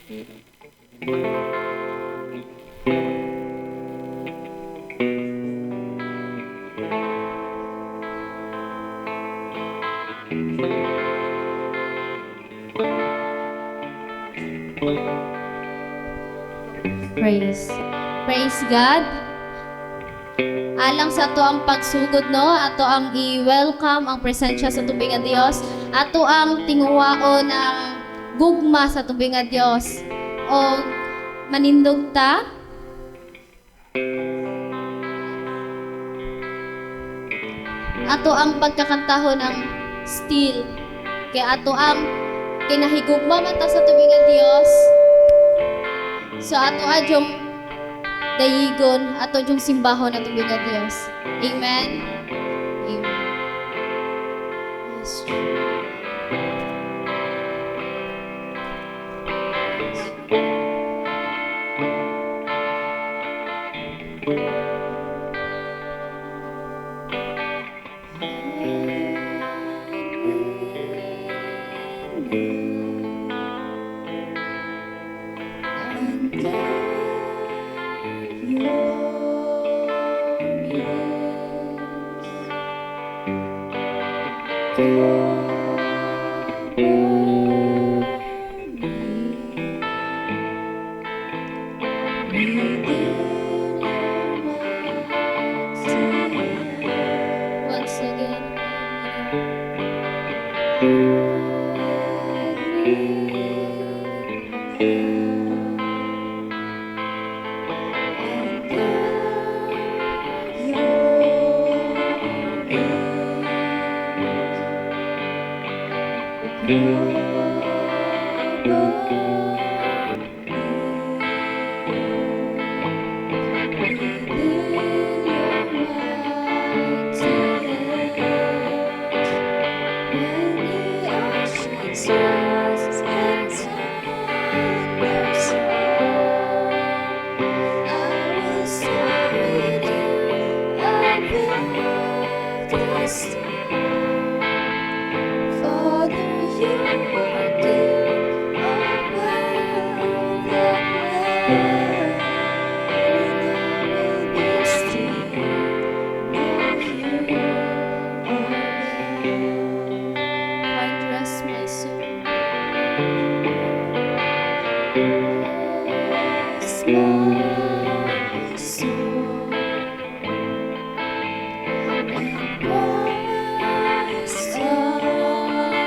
Praise God. Alang sa ato ang pagsugod no, ato ang i-welcome ang presensya sa tubig nga Dios, ato ang tinguwaon ng gugma sa tubig nga Dios. O manindog ta. Ato ang pagkakantahon ng still. Kaya ato ang kinahigugma man ta sa tubig nga Dios. So ato adyong dayigon, ato adyong simbahon atong nga Dios. Amen. Amen. Yes. Once again. Find rest, my soul. Rest, my soul.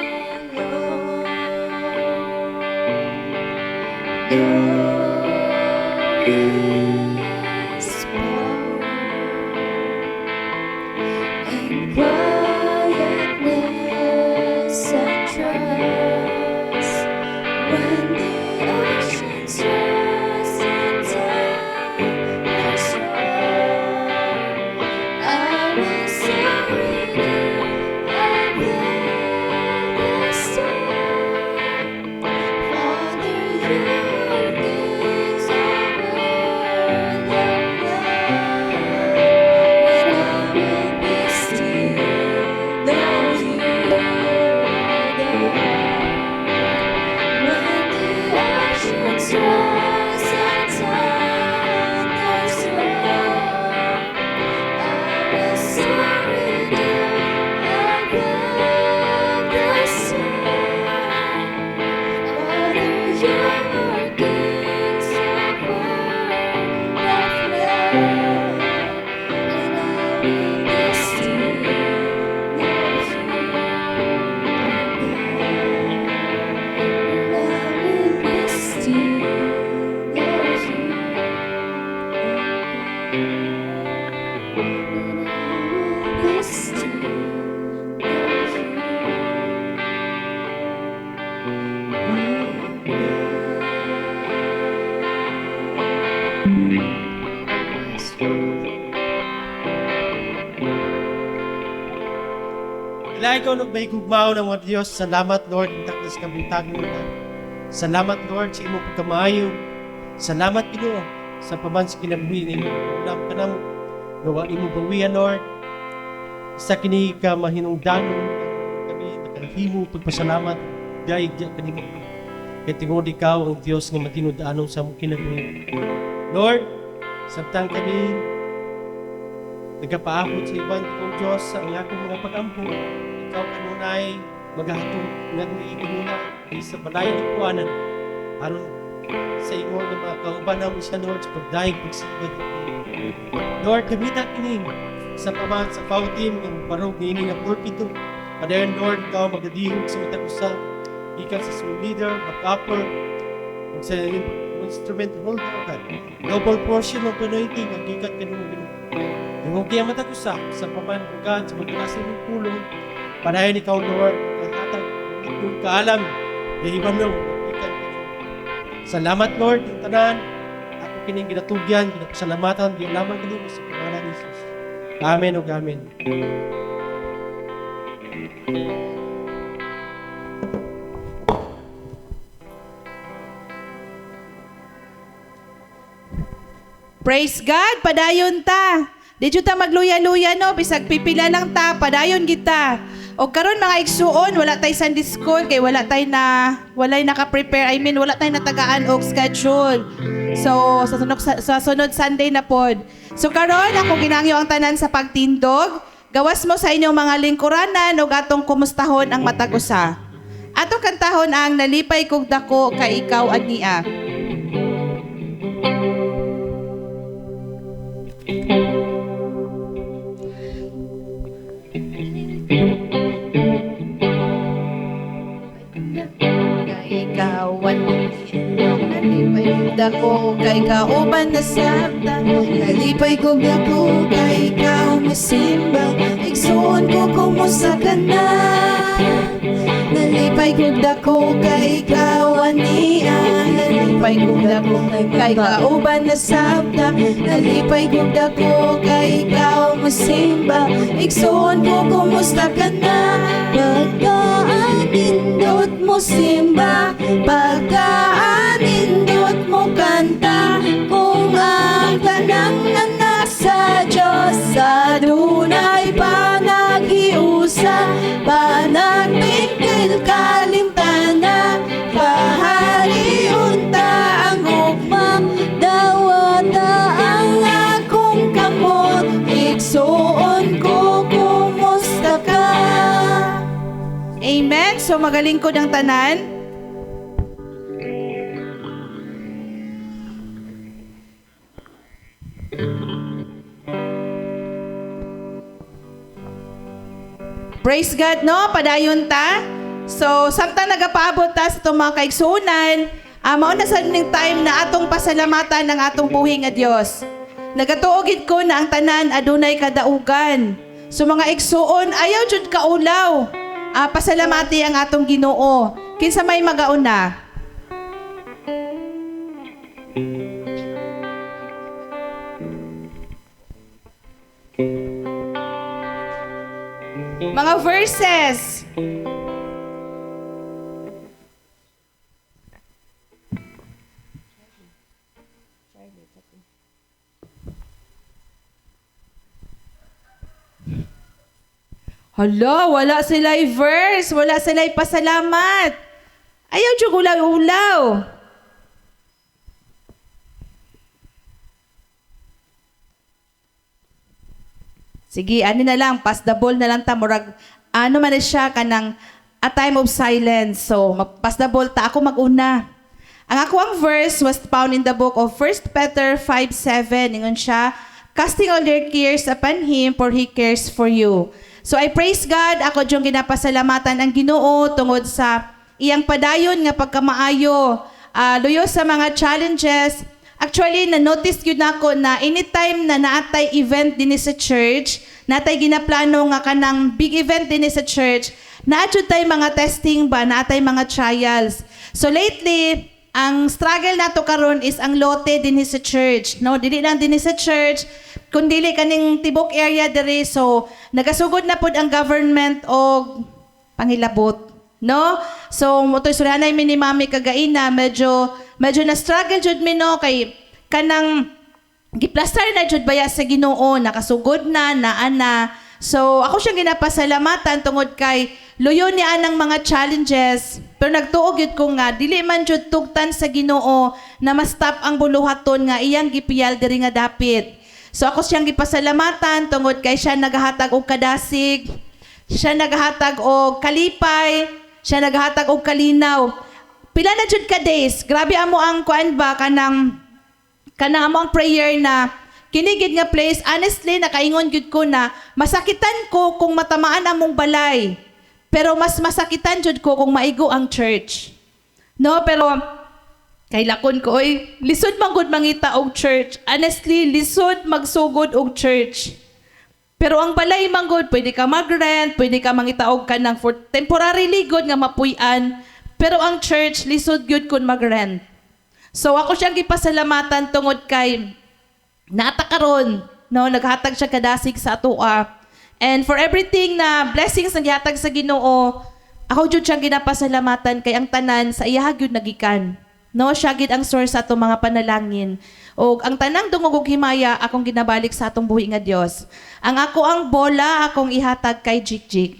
And rest Kailangan ikaw may gugmao ng mga Diyos. Salamat, Lord, intakdas ka bintang mo na. Salamat, Lord, sa imong pagkamaayo. Salamat, Ginoo, sa paman sa kinabuhi ninyo. Ulam ka na mo. Gawa imong bawian, Lord. Sa kini ka mahinungdanon kami nakahimo pagpasalamat. Dahil diyan kanimo. kay tingod ikaw ang Dios nga matinud-anon sa among kinabuhi. Lord, sabtang kami nagapaabot sa ibang kong Diyos sa akong mga pag-ampo, ikaw kanunay maghahatong nga nunay sa balayan ng kuwanan aron sa imo nga mga kauban namin siya, Lord, sa pagdaig pagsimba Lord, kamita kining sa paman sa pautim ng barog nini nga pulpito. Padayon, Lord, ikaw magdadihog sa matag usa gikan sa small leader, back-upper, ug sa instrument holder, God. Double portion of anointing ang gikan kanimo Ginoo. Yung kaya matag usa sa paman ng God sa magdalasin ng pulong. Padayon ikaw, Lord, kahatag ng kaalam iban mo gikan kanimo. Salamat, Lord, yung tanan. Ako kining ginatugyan, ginapasalamatan, ginalaman kanimo sa pangalan ni Jesus. Amen o amen. Praise God, padayon ta. Di jud ta magluya-luya no, bisag pipila lang ta, padayon kita. O karon mga igsuon, wala tay Sunday school kay walay naka-prepare. Wala tay natagaan og schedule. So sa sunod Sunday na pod. So karon ako ginangyo ang tanan sa pagtindog. Gawas mo sa inyong mga lingkuranan ug atong kumustahon ang matag usa. Atong kantahon ang nalipay kog dako kay ikaw ania. Dako kay kauban na sabta, nalipay ko dako kay ikaw masimba, igsuon ko kumusta ka na. Nalipay ko dako kay ikaw ania, nalipay ko dako kay kauban na sabta, nalipay ko dako kay ikaw masimba, igsuon ko kumusta ka na. Pagkaanindot mo simba, pagkaanindot mo kanta, kung ang tanang anak sa Diyos sa dunay panaghiusa, panagpikil kalimtana, pahariun ta ang ugma, dawata ang akong kamot, igsuon ko kumusta ka. Amen. So magalingkod ang tanan. Praise God, no? Padayon ta. So, samtang nagapaabot ta sa itong mga kaigsunan, mauna sa ning time na atong pasalamatan ng atong buhi nga Dios. Nagatuogid ko na ang tanan adunay kadaugan. So mga igsuon, ayaw jud kaulaw. Pasalamati ang atong Ginoo. Kinsa may magauna? Mga verses. Hala, wala sila'y verse, wala sila'y pasalamat. Ayaw dyan ulaw-ulaw. Sige, ano na lang, pass the ball na lang ta. Murag, ano man na siya kanang a time of silence. So, pass the ball ta. Ako mag-una. Ang ako ang verse was found in the book of 1 Peter 5:7. Ingon siya, casting all your cares upon Him, for He cares for you. So I praise God, ako diyong ginapasalamatan ang Ginoo tungod sa iyang padayon nga pagkamaayo, luyo sa mga challenges. Actually, na-notice yun ako na anytime na naatay event din sa church, natay ginaplano nga kanang big event din sa church, naatay tayo mga testing ba, naatay mga trials. So lately, ang struggle nato karon is ang lote din sa church. No, dili lang din sa church, kundi kaning tibok area diri. So nagasugod na pud ang government og panghilabot, no? So motoy surihanay mi ni Mami kagaina, medyo na struggle jud mi no kay kanang giplaster na jud baya sa Ginoo, nakasugod na ana. So ako siyang ginapasalamatan tungod kay luyo ni anang mga challenges, pero nagtuog yun ko nga, dili man jud tugtan sa Ginoo na ma-stop ang buluhaton nga iyang gipiyal diri nga dapit. So ako siyang gipasalamatan tungod kay siya nagahatag og kadasig, siya nagahatag og kalipay, siya nagahatag og kalinaw. Pila na jud ka days, grabe amo ang kuan ba kanang amo ang prayer na kinigid nga place, honestly nakaingon gyud ko na masakitan ko kung matamaan among balay. Pero mas masakitan jud ko kung maigo ang church. No, pero kay lakon ko, oy, lisod man gud mangita og church. Honestly, lisod magsugod og church. Pero ang balay man gud, pwede ka mag-rent, pwede ka mangita og kanang for temporary ligod nga mapuy-an. Pero ang church, lisod gyud kun mag-rent. So ako siyang gipasalamatan tungod kay nata karon, no, naghatag siya kadasig sa atoa. And for everything na blessings na gihatag sa Ginoo, ako jud siyang ginapasalamatan kay ang tanan sa iya gyud nagikan. No, siya gid ang source sa atong mga panalangin. O ang tanang dungog ug himaya akong ginabalik sa atong buhi nga Dios. Ang ako ang bola akong ihatag kay Jik.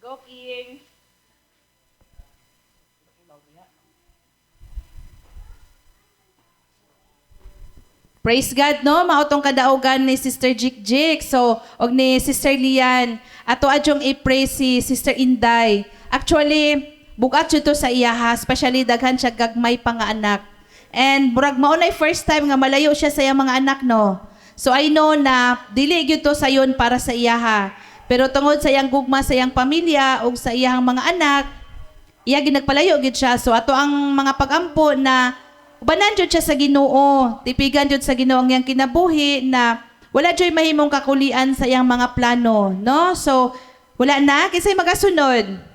Go King. Praise God, no? Mautong kadaugan ni Sister Jik. So, og ni Sister Lian. Ato adyong i-pray si Sister Inday. Actually, bugat jud to sa iya ha, especially daghan siya gagmay pa nga anak. And murag mao nay first time nga malayo siya sa iyang mga anak, no? So I know na dili gyud to sayon para sa iya ha. Pero tungod sa iyang gugma sa iyang pamilya ug sa iyang mga anak, iya ginagpalayo gyud siya. So ato ang mga pagampo na ubanan jud siya sa Ginoo, tipigan jud sa Ginoo ang iyang kinabuhi na wala jud mahimong kakulian sa iyang mga plano, no? So wala na kisay magasunod.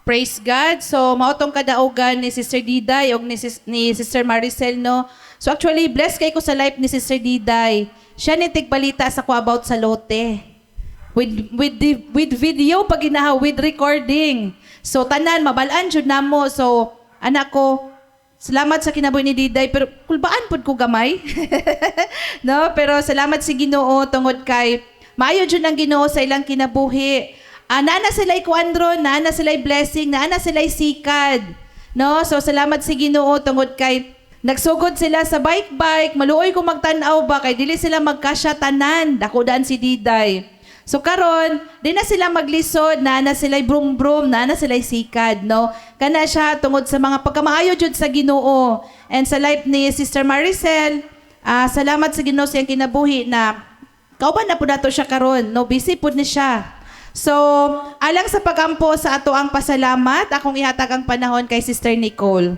Praise God. So, maotong kadaugan ni Sister Diday o ni Sister Maricel, no? So, actually, blessed kay ko sa life ni Sister Diday. Siya ni tigbalita sa ko about sa lote. With video, pag ginaha, with recording. So, tanan, mabalaan jud namo. So, anak ko, salamat sa kinabuhi ni Diday, pero kulbaan pod ko gamay. No, pero salamat si Ginoo tungod kay maayo jud ang Ginoo sa ilang kinabuhi. Naana sila'y kuandro, naana sila'y blessing, naana sila'y sikad. No? So, salamat si Ginoo tungod kay nagsugod sila sa bike-bike, maluoy kung magtanaw ba, kay dili sila magkasya tanan, dakudaan si Diday. So, karon di na sila maglisod, naana sila'y brum-brum, naana sila'y sikad. No? Kana siya tungod sa mga pagkamaayo jud sa Ginoo. And sa life ni Sister Maricel, salamat sa Ginoo sa iyang kinabuhi na kauban na po nato siya karon. No? Busy po ni siya. So, alang sa pagampo sa ato ang pasalamat, akong ihatag ang panahon kay Sister Nicole.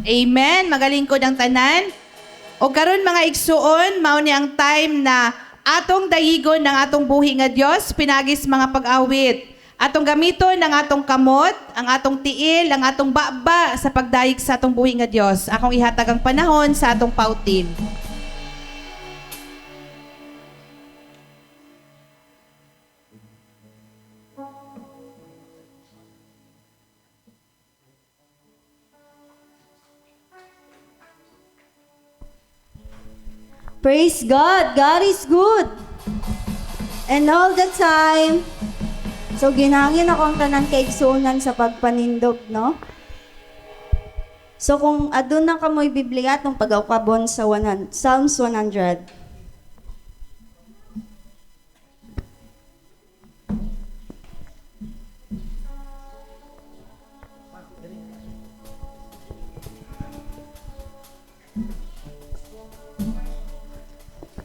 Amen. Magaling ko ng tanan. O karon mga igsuon, mao ni ang time na atong dayigon ng atong buhi nga Dios, pinagis mga pag-awit. Atong gamiton ang atong kamot, ang atong tiil, ang atong baba sa pagdayeg sa atong buhi nga Dios. Akong ihatag ang panahon sa atong pautin. Praise God. God is good. And all the time. So, ginangin ako ang tanang kaigsunan sa pagpanindog, no? So, kung adun na kamoy Biblia, itong pag-aukabon sa Psalms 100.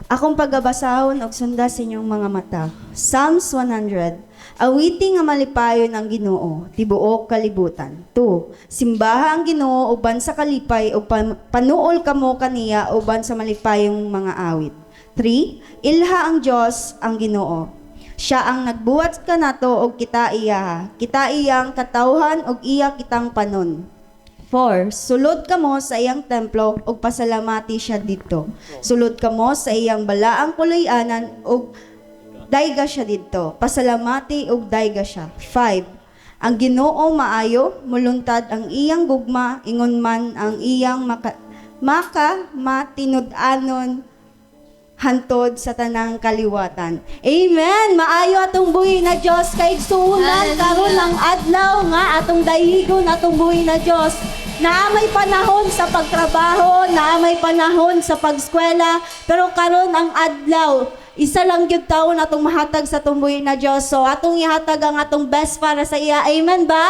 Akong pagabasahon og sunda sa inyong mga mata. Psalms 100. Awiting nga malipayon ang Ginoo, tibuok kalibutan. 2. Simbaha ang Ginoo uban sa kalipay ug panuol kamo kaniya uban sa malipayong mga awit. 3. Ilha ang Dios ang Ginoo. Siya ang nagbuhat kanato og kita iya. Kita iyang katawhan og iya kitang panon. 4. Sulod kamo sa iyang templo ug pasalamati siya didto. Sulod kamo sa iyang balaang puloy-anan ug dayga siya didto. Pasalamati ug dayga siya. 5. Ang Ginoo maayo, muluntad ang iyang gugma, ingon man ang iyang matinud-anon hantod sa tanang kaliwatan. Amen. Maayo atong buhi na Dios kay igsuunan karon ang adlaw nga atong dayigon atong buhi na Dios. Na may panahon sa pagtrabaho, na may panahon sa pagskwela, pero karon ang adlaw, isa lang gyud taon atong mahatag sa atong buhi na Dios. So atong ihatag ang atong best para sa iya. Amen ba?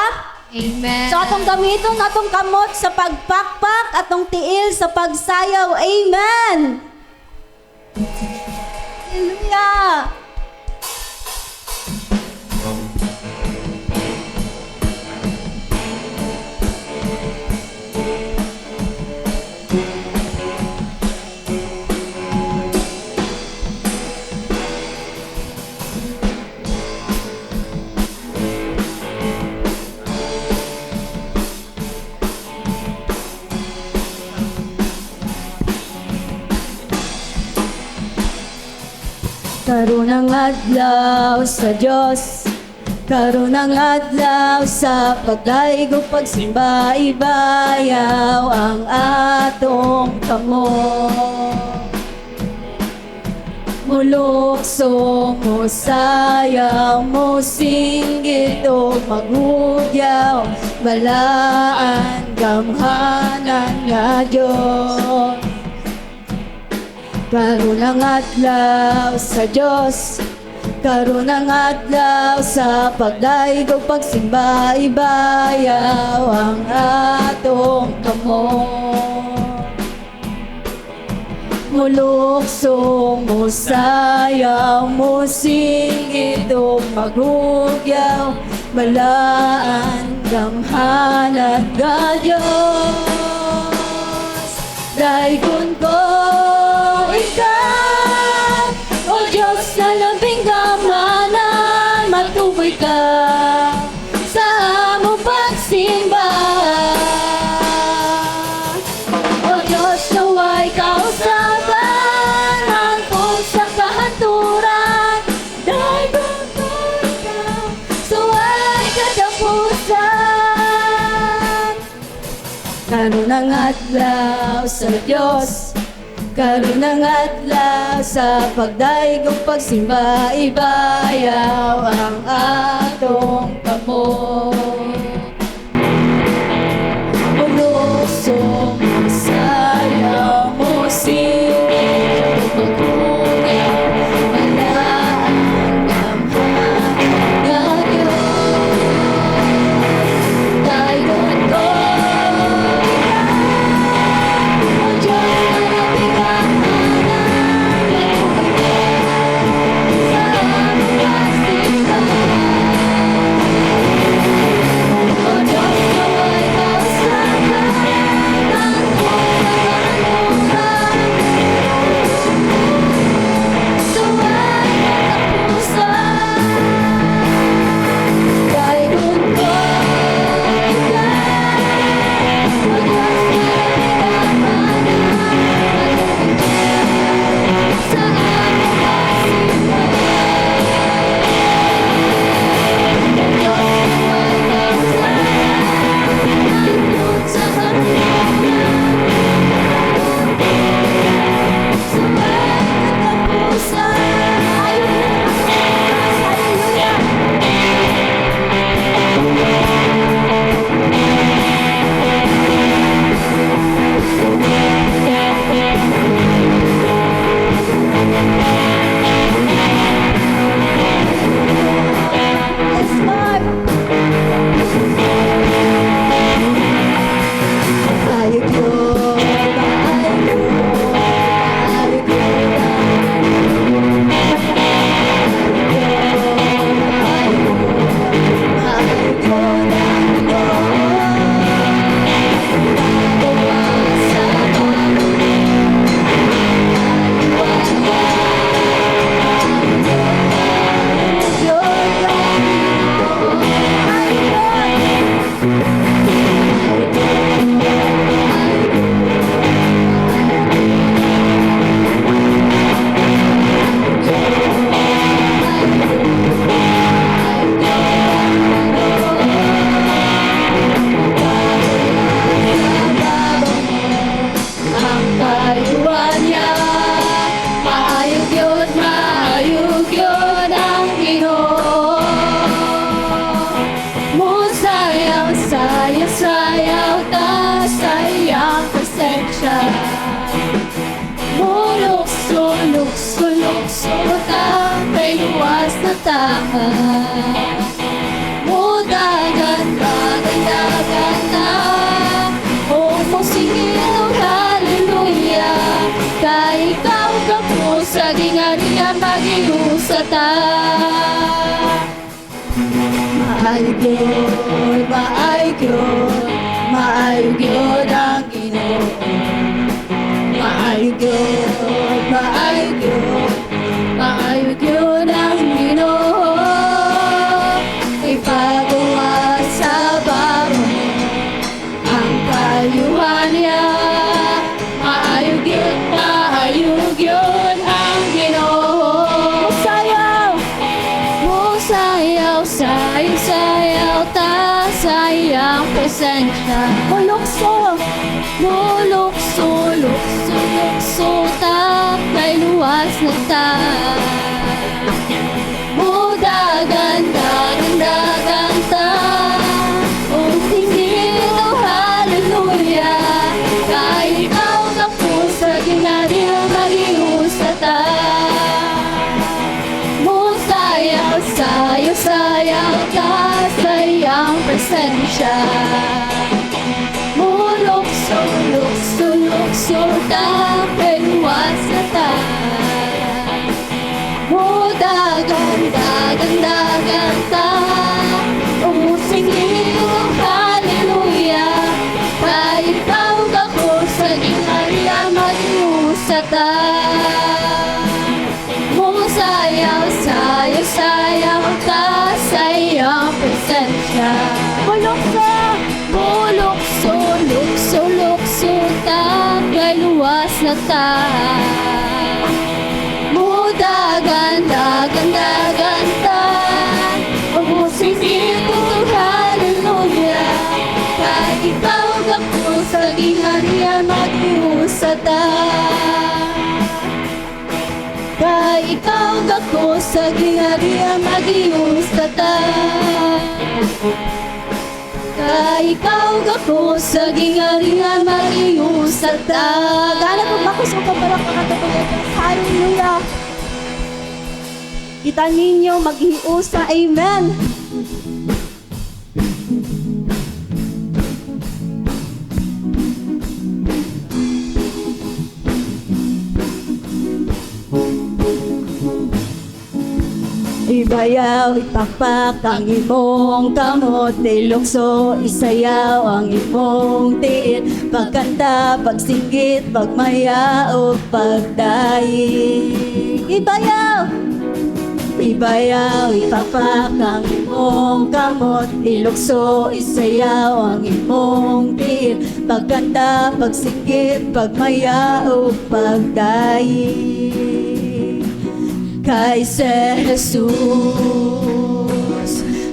Amen. So atong gamiton atong kamot sa pagpakpak, atong tiil sa pagsayaw. Amen. Hallelujah. Karon ang adlaw sa Dios, karon ang adlaw sa pagdaig ug pagsimba, ibayaw ang atong kamot. Mulukso mo sayaw mo singgit o maghugyaw, balaan gamhanan nga Diyos. Karon ang adlaw sa Diyos, karon ang adlaw sa pagdaig ug pagsimba, ibayaw ang atong kamot. Mulukso, musayaw, musingid o maghugyaw, balaan gamhanan nga Diyos. Dayon ko ikaw, o Diyos na labing gamanan, matuboy ka sa among pagsimba. O Diyos na way kausaban, hangtod sa kahaturan, dayon ko ikaw, sa way katapusan. Karon ang adlaw sa Diyos, karon ang adlaw sa pagdaig ug pagsimba, ibayaw ang atong kamot. Ulusong masayaw, musingid ug maghugyaw, balaan gamhanan nga Diyos. Dayon ko sayaw ta sa iyang presensya. Lukso ta, may luwas na tama. Dagan na, o musigil o hallelujah. Kay ikaw ka po sa ginganiya mag-iusa ta. Maayo Gyud ang Ginoo. Maayo Gyud ang Ginoo. Ipagawa sa baro ang kayuhan niya. Maayo Gyud ang Ginoo. Sayaw ta sa iyang presensya. Lukso ta, kay luwas na ta. Dagan ta, o tingin sa ta. Mudagan, dagan, dagan ta. Ubusin dito, hallelujah. Kahit ikaw ako sa gingharian, mag-iusa ta. Kahit ikaw ako sa gingharian, mag-iusa ta. Kahit ikaw ako sa gingharian, mag-iusa ta. Gana po ba kusong kabarak makatapagay? Hallelujah! Kita ninyo, mag-iusa. Amen! Ibayaw, ipakpak ang imong kamot, ilukso, isayaw ang imong tiit, pagkanta, pagsinggit, pagmaya o pagdaig. Ibayaw! Ibayaw, ipakpak ang imong kamot, ilukso, isayaw ang imong tiit, pagkanta, pagsinggit, pagmaya o pagdaig. Kay si Jesus,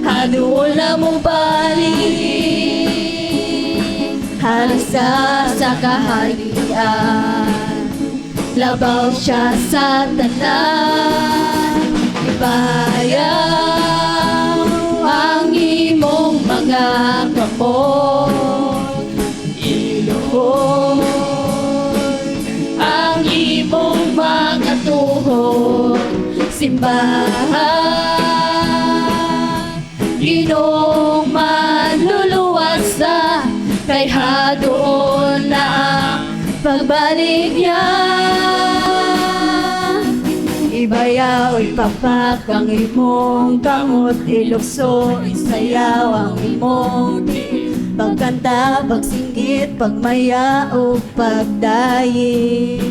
haduol na mo balik, halasa sa kaharian, labaw siya sa tanan. Ibayaw ang imong mga kamot, iluhod ang imong mga tuhod, simbahan, Ginoong manluluwas na, kay hadoon na ang pagbalik niya. Ibayaw, ipapak ang imong kamot, ilukso, isayaw ang imong tiit, pagkanta, pagsinggit, pagmaya o pagdaig.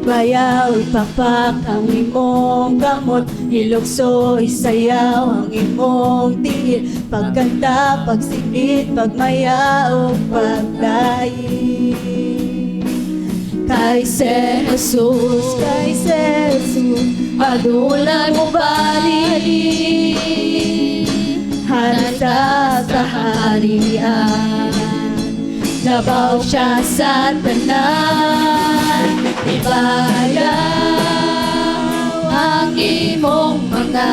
Ibayaw, ipapak ang imong kamot, ilukso, isayaw ang imong tiit, pagkanta, pagsinggit, pagmaya o pagdaig. Kay si Jesus, hadulan mo balik, halata sa harian, labaw siya sa tanan. Ibayaw ang imong mga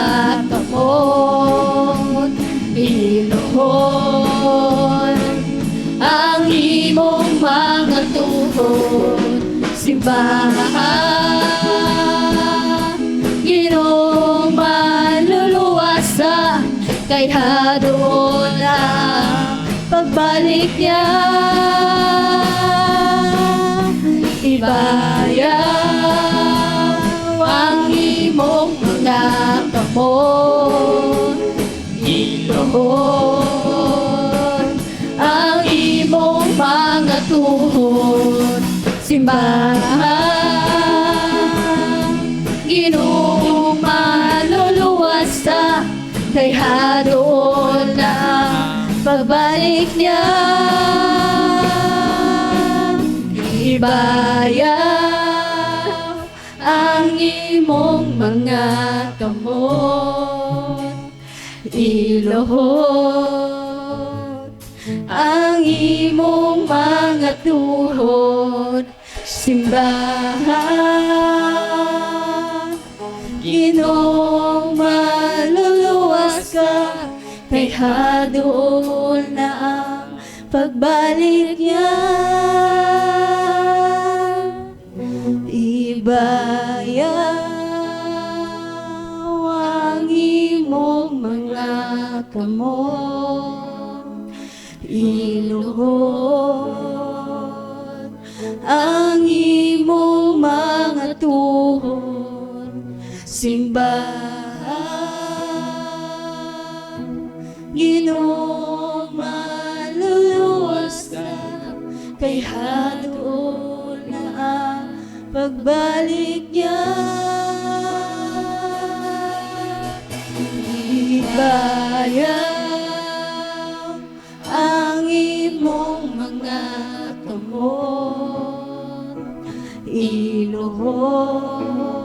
kamot, iluhod ang imong mga tuhod, simbahan, Ginoong manluluwas na, kay hadoon na pagbalik niya. Ibayaw ang imong mga kamot, iluhod ang imong mga tuhod, simbahan, Ginoong manluluwas na, kay hadoon na pagbalik niya. Ibayaw ang imong mga kamot, iluhod ang imong mga tuhod, simbahan, Ginoong maluluwas ka, kay hadoon na ang pagbalik niya. Ibayaw ang imong mga kamot, iluhod ang imong mga tuhod, simbahan, Ginoong maluluwas ka, kay hadoon na ang pagbalik niya. Ibayaw ang imong mga kamot, luhod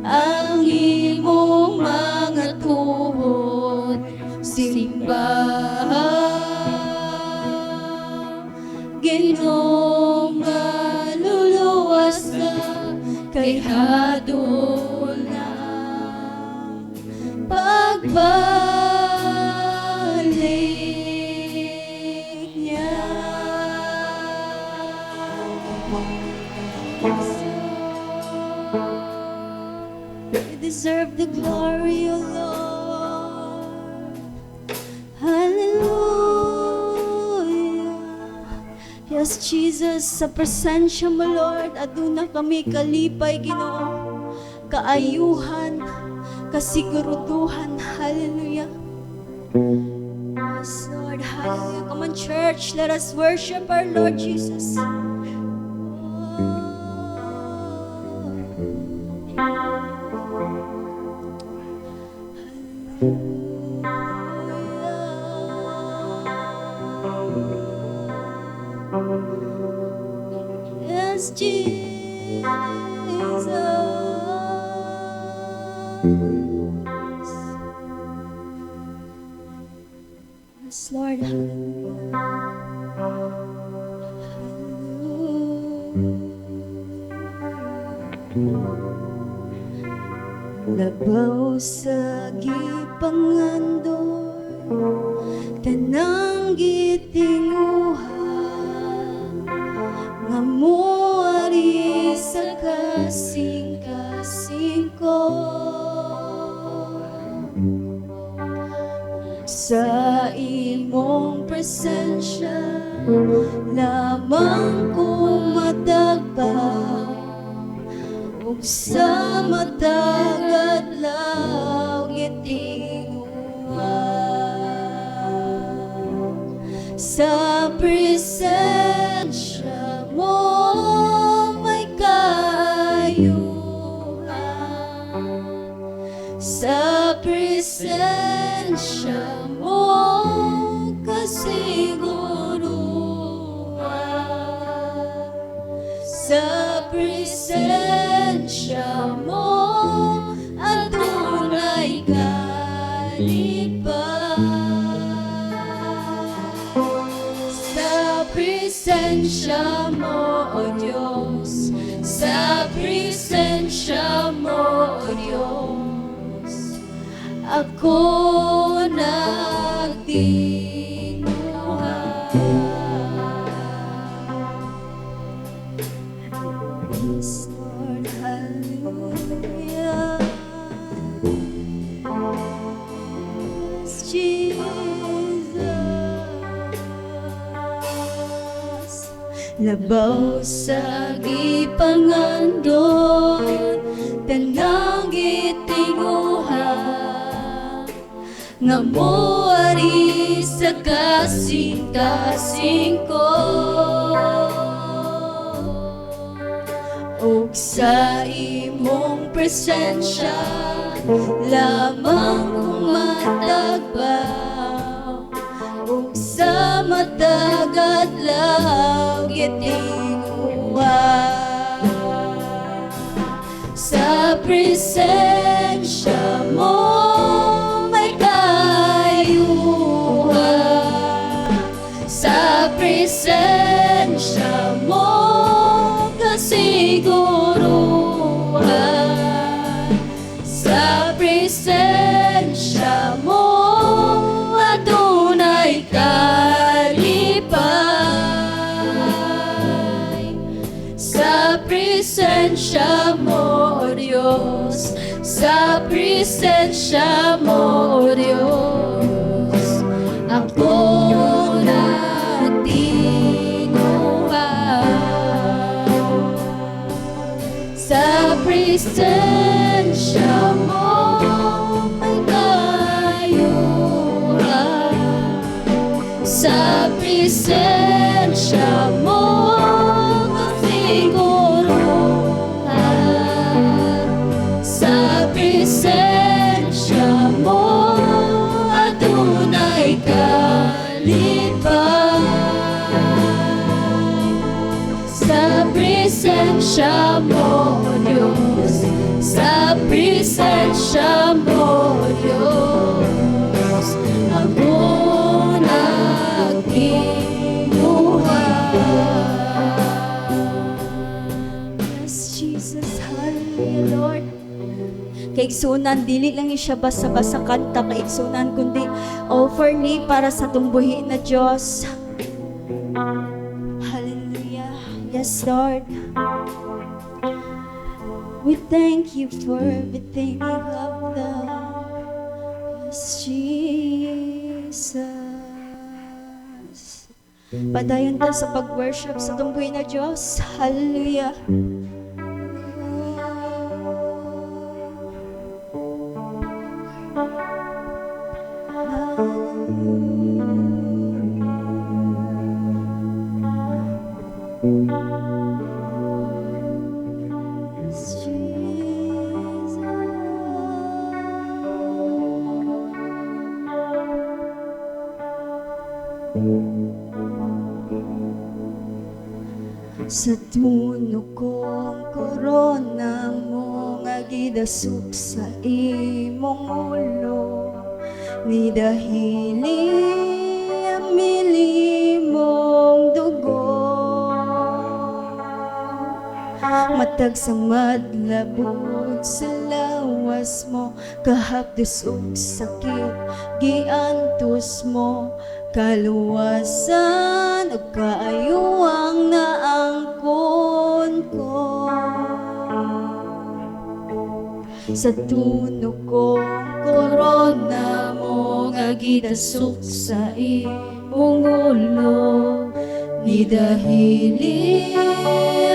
ang imong mga tuhod simba Ginoo maluluwas ka kay hadol na pagbalik niya. You deserve the glory, O Lord. Hallelujah. Yes, Jesus, sa presensya mo, Lord, aduna kami kalipay, Ginoo, kaayuhan, kasiguruduhan. Hallelujah. Yes, Lord, hallelujah. Come on, church, let us worship our Lord Jesus. Yes, Jesus. Yes, Lord. Labaw sa gipangandor, tanang gitinguhan, nga muari sa kasing-kasing ko. Sa imong presensya, lamang ko matagbaw, ug sa matag adlaw gitinguhan. Sa presensya mo may kaayuhan, sa presensya mo kasiguruhan, sa presensya mo adunay kalipay. Sa presensya mo, O Diyos, sa presensya mo, O Diyos, ako nagtinguhan. Yes, Lord, hallelujah. Yes, Jesus. Labaw sa gipangandon, tanang gitinguhan, nga muari sa kasing-kasing ko. Ug sa imong presensya, lamang kong matagbaw, ug sa matag adlaw gitinguhan. Sa presensya mo may kaayuhan, sa presensya mo kasiguruhan, sa presensya mo adunay kalipay. Sa presensya mo, O Diyos, sa presensya mo, O Diyos, ako nagtinguhan. Sa presensya mo may kaayuhan, sa presensya mo kasiguruhan, sa presensya mo adunay kalipay. Sa presensya mo, O Diyos, sa presensya mo, O Diyos, ako nagkinuha. Yes, Jesus. Hallelujah, Lord. Kaigsunan, dili lang siya basa-basa kanta kaigsunan, kundi offer ni para sa tumbuhi na Diyos. Hallelujah. Yes, Lord. We thank you for everything you have done. Yes, Jesus. Padayon ta sa pag-worship sa tumbuhi na Diyos. Hallelujah. Sa tuno kong korona mo nga gidasok sa imong ulo, ni dahili ang mili mong dugo. Matag sa madlabot sa lawas mo, kahapdos ug sakit giantos mo, kaluwasan ug kaayuwang naangkon ko. Sa tuno kong korona mo nga gidasok sa imong ulo, ni dahili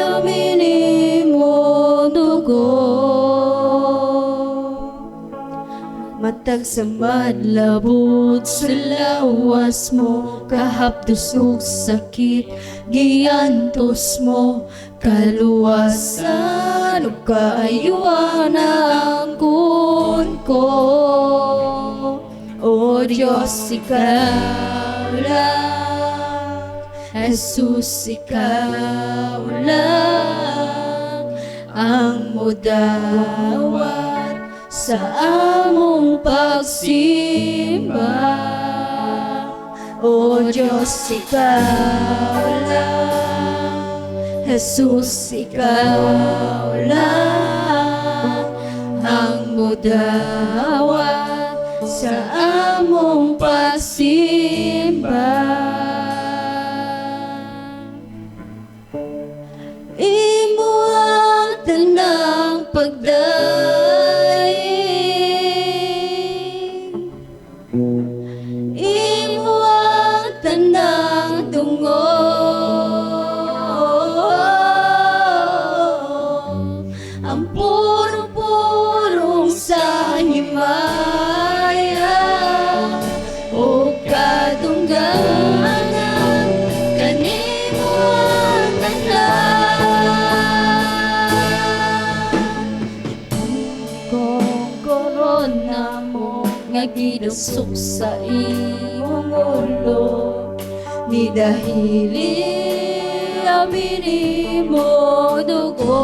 amini mo dugo. Matag sa madlabot sa lawas mo, kahapdos ug sakit giantos mo, kaluwasan ug kaayuan angkon ko. O Diyos, ikaw lang, Jesus, ikaw lang ang mudawat sa among pagsimba. O Diyos, ikaw lang, Jesus, ikaw lang ang mudawat sa among pagsimba. Imo ang tanang pagdaig, imo ang tanang dungog, ang purong-purong sa himaya o kadungganan, kanimo ang kong korona mo nga gidusok sa imong ulo, ni dahili amini mo dugo.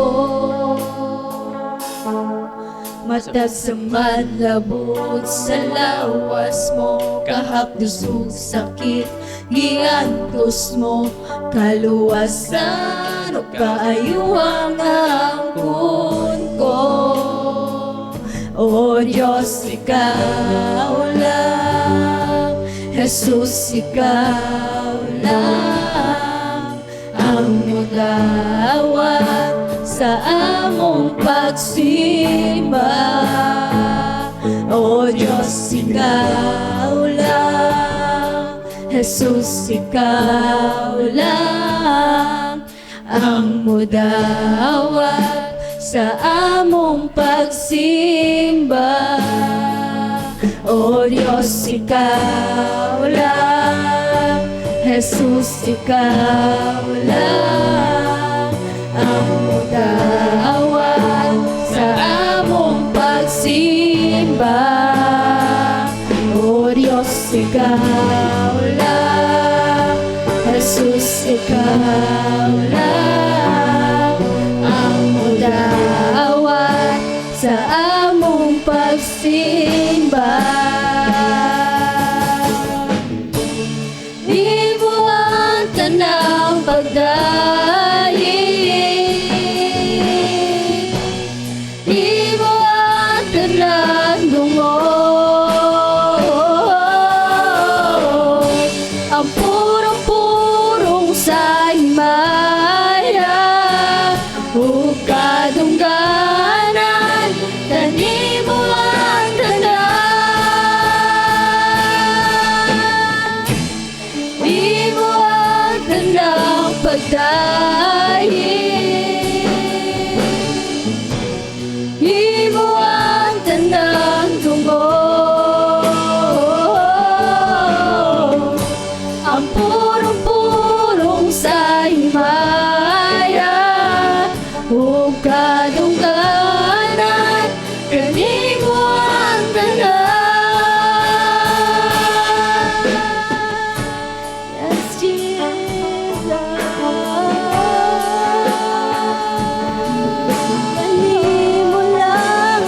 Matag sa madlabot sa lawas mo, kahapdos ug sakit giantos mo, kaluwasan ug kaayuwang angkon ko. O Diyos, ikaw lang, Jesus, ikaw lang ang mudawat sa among pagsimba. O Diyos, ikaw lang, Jesus, ikaw lang ang mudawat sa among pagsimba. O Diyos, ikaw lang, Jesus, ikaw lang ang mudawat sa among pagsimba. O Diyos, ikaw lang, Jesus, ikaw lang ang mudawat kadungganan, kanimo ang tanan. Yes, Jesus. Kanimo lang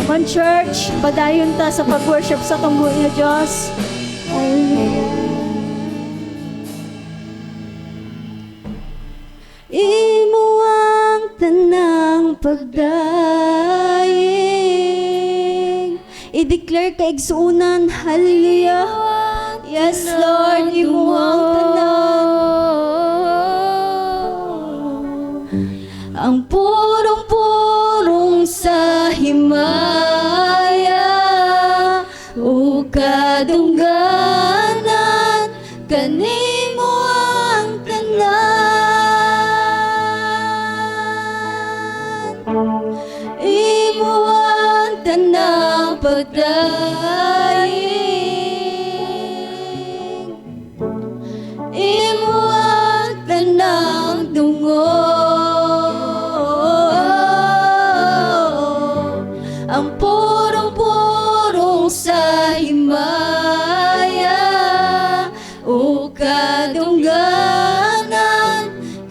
One church, padayon ta sa pag-worship sa tunggo niya Diyos. Imo ang tanang pagdaig, i-declare ka igsuunan, hallelujah. Yes, Lord, imo ang tanang. Ang purong-purong sa himaya, o kadungganan, kanimo ang tanan. Imo ang tanang pagdaig, imo ang tanang dungo. Ang purong-purong sa himaya, o kadungganan,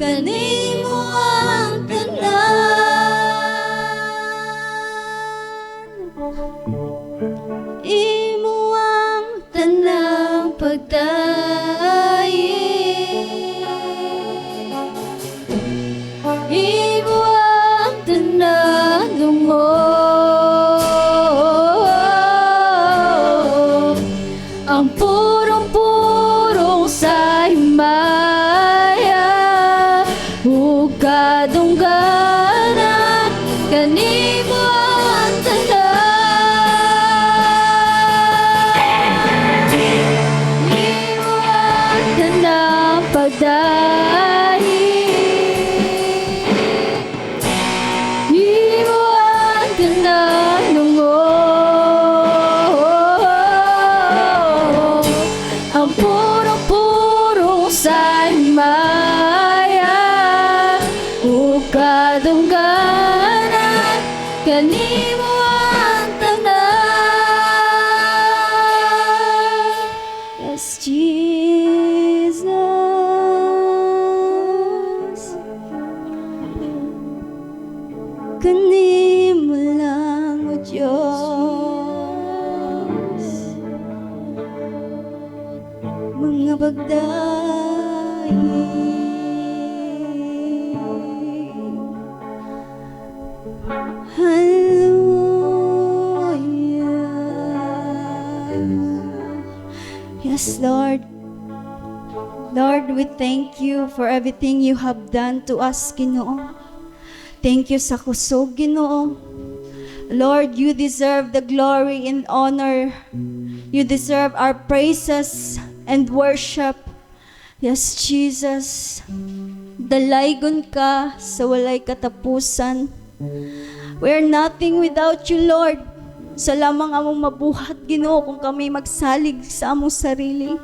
kanimo ang tanan. Imo ang tanang pagdaig, imo ang tanang dungo. Ang purong-purong sa himaya, o kadungganan, kanimo ang tanan. Imo ang tanang pagdaig, imo ang tanang dungo. Ang purong-purong sa himaya, o kadungganan, kanimo ang tanan. Yes, Jesus. Kanimo lang, O Diyos. Mga bagdaig, hallelujah. Yes, Lord. Lord, we thank you for everything you have done to us, Ginoo. Thank you sa kusog, Ginoo. Lord, you deserve the glory and honor. You deserve our praises and worship. Yes, Jesus. Dalaygon ka sa walay katapusan. We're nothing without you, Lord. Sa lamang among mabuhat, Ginoo, kung kami magsalig sa among sarili.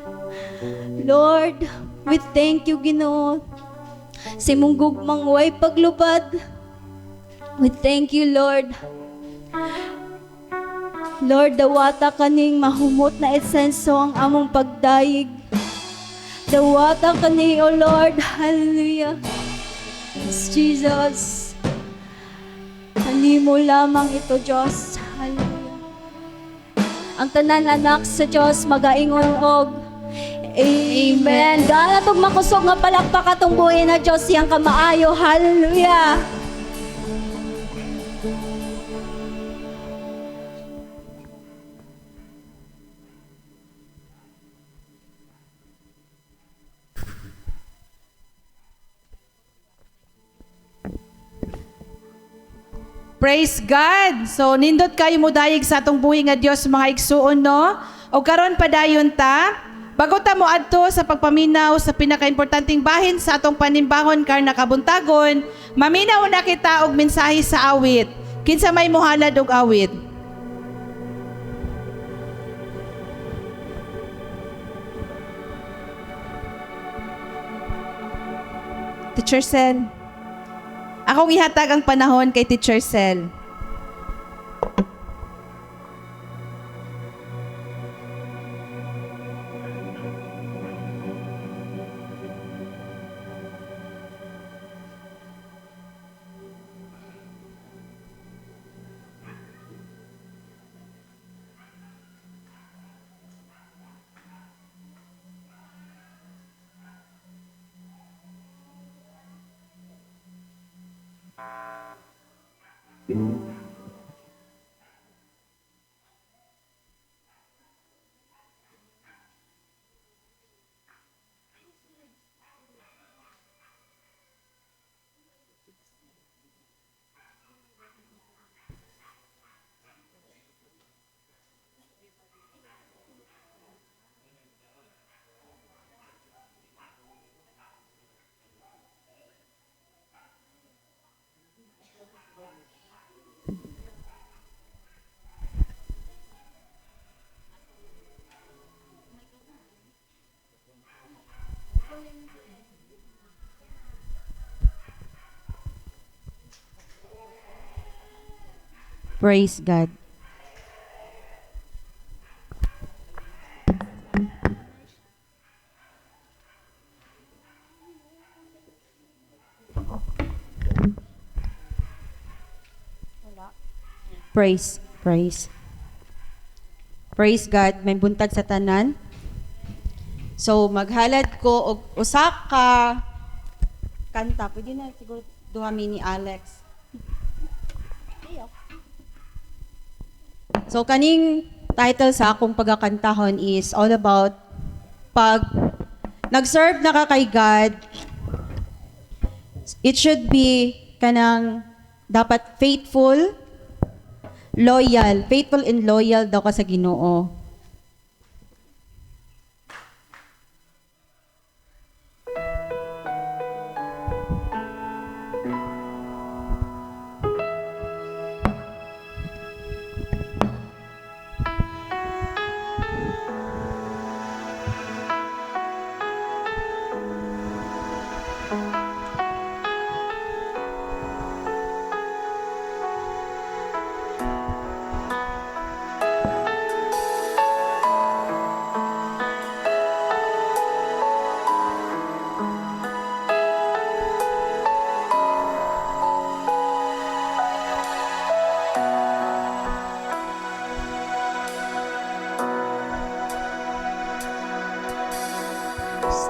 Lord, we thank you, Ginoo, sa imong gugmang way paglubad. We thank you, Lord. Lord, dawata kaning mahumot na esenso ang among pagdayig. Dawata kani, O Lord, hallelujah. Yes, Jesus. Kanimo lamang ito, Diyos. Hallelujah. Ang tanan anak sa Diyos magaingon og Amen. Gala tog makusog nga palakpak atong buhay na Diyos siyang kamaayo. Hallelujah. Praise God! So, nindot kayo mo dayig sa atong buhi nga Diyos mga igsuon, no? O karon padayon ta, bago ta mo adto sa pagpaminaw sa pinakaimportanteng bahin sa atong panimbahon karna kabuntagon, maminaw na kita og mensahe sa awit. Kinsa may mohalad og awit? Teacher Sel. Akong ihatag ang panahon kay Teacher Sel. Praise God. Praise. Praise God. May buntag sa tanan. So, maghalad ko og usa ka kanta. Pwede na siguro duha ni Alex. So, kaning title sa akong pagkakantahon is all about pag nag-serve na ka kay God, it should be kanang dapat faithful and loyal daw ka sa Ginoo.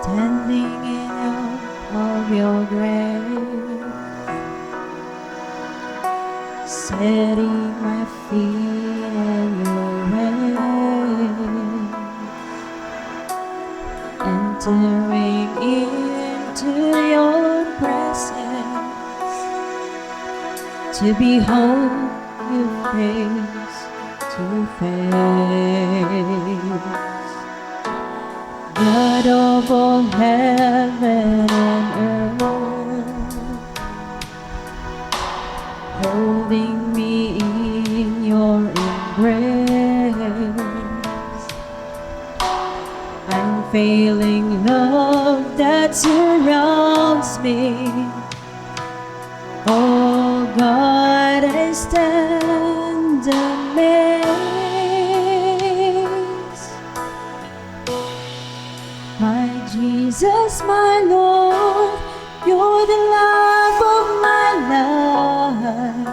Standing in awe of your grace, setting my feet in your ways, entering into your presence, to behold you face to face. God of all heaven and earth, holding me in your embrace, unfailing love that surrounds me. Oh God, I stand amazed. My Jesus, my Lord, you're the love of my life.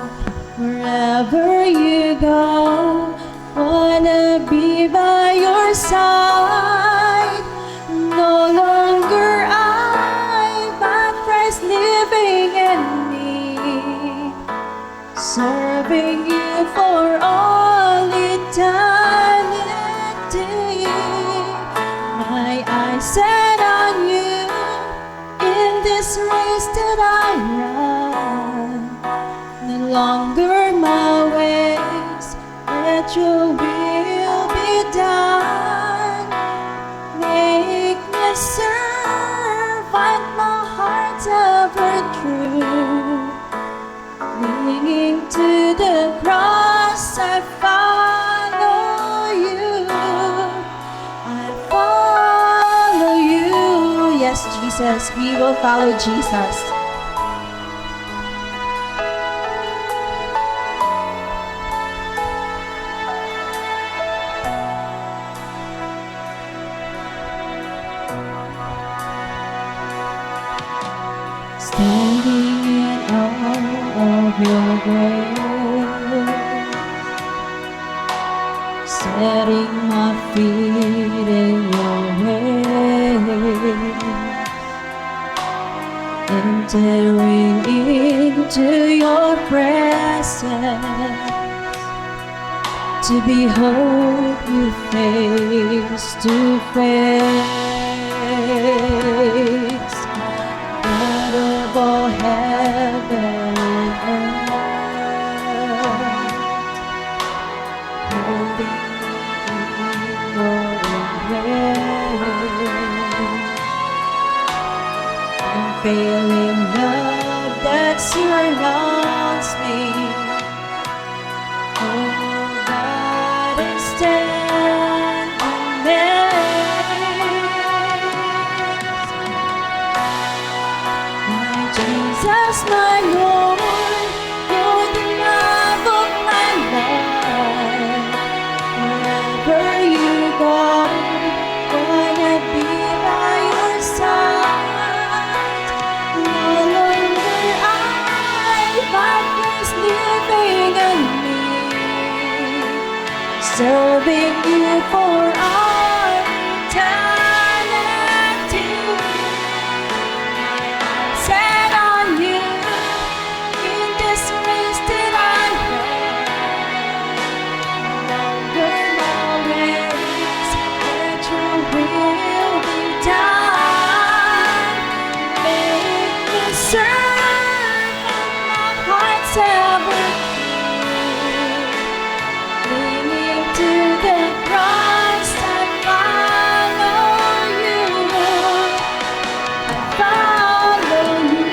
Wherever you go, wanna be by your side. No longer I, but Christ living in me, serving you for all eternity. My eyes set on you in this race that I run. No longer my ways, let your will be done. Make me serve what my heart's ever true. Clinging to the cross, I follow you. I follow you, yes, Jesus. Jesus. We will follow Jesus. Standing in awe of your grace, setting my feet in your way, entering into your presence, to behold you face to face. God of all heaven and earth, holding in your embrace, unfailing love that surrounds me. Oh God, I stand amazed. My Jesus, my Lord, you're the love of my life. Wherever you go, wanna be by your side. No longer I, but Christ living in me, serving you for all eternity. Set on you in this race that I run. No longer my ways, let your will be done. Make me serve my heart's ever true. Clinging to the cross, I follow you. I follow you.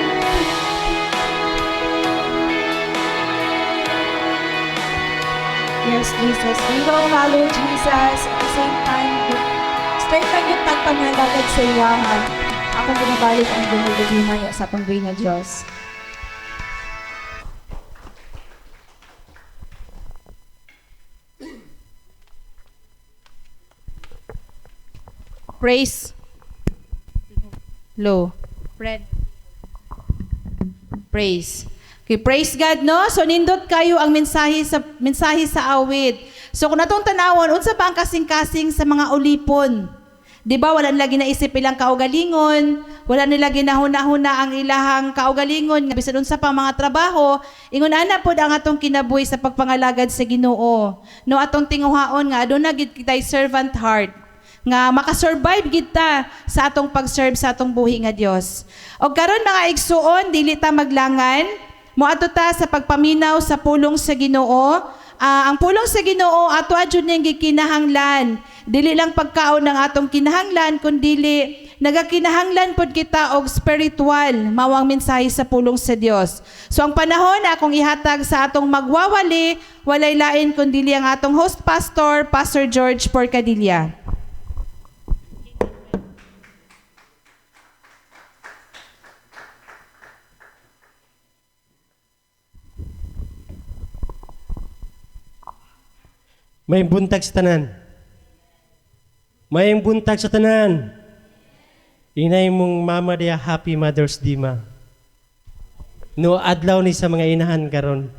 Yes, Jesus. We will follow Jesus. At the same time, straight lang yung tagpangalagad sa iyahan. Akong binabalik ang dumulubimaya sa panggoy na Diyos. Praise. Low. Fred. Praise. Okay, praise God, no? So nindot kayo ang mensahe sa awit. So kung natong tanawon, unsa ba ang kasing-kasing sa mga ulipon? 'Di ba wala nila ginaisip ilang kaugalingon, wala nila ginahuna-huna ang ilahang kaugalingon nga bisan unsa pa mga trabaho, ingon ana pod ang atong kinabuhi sa pagpangalagad sa Ginoo. No atong tinguhaon nga aduna gid kitay servant heart nga makasurvive kita sa atong pag-serve sa atong buhi nga Dios. Og karon mga igsuon, dili ta maglangan, moadto ta sa pagpaminaw sa pulong sa Ginoo. Ang pulong sa Ginoo ato adjud ning gikinahanglan. Dili lang pagkaon ng atong kinahanglan kundi nagakinahanglan pod kita og spiritual mawang mensahe sa pulong sa Dios. So ang panahon na akong ihatag sa atong magwawali walay lain kundi ang atong host pastor, Pastor George Porcadilla. May buntag sa tanan. May buntag sa tanan. Inay mong mama dia Happy Mother's Day ma. No adlaw ni sa mga inahan karon.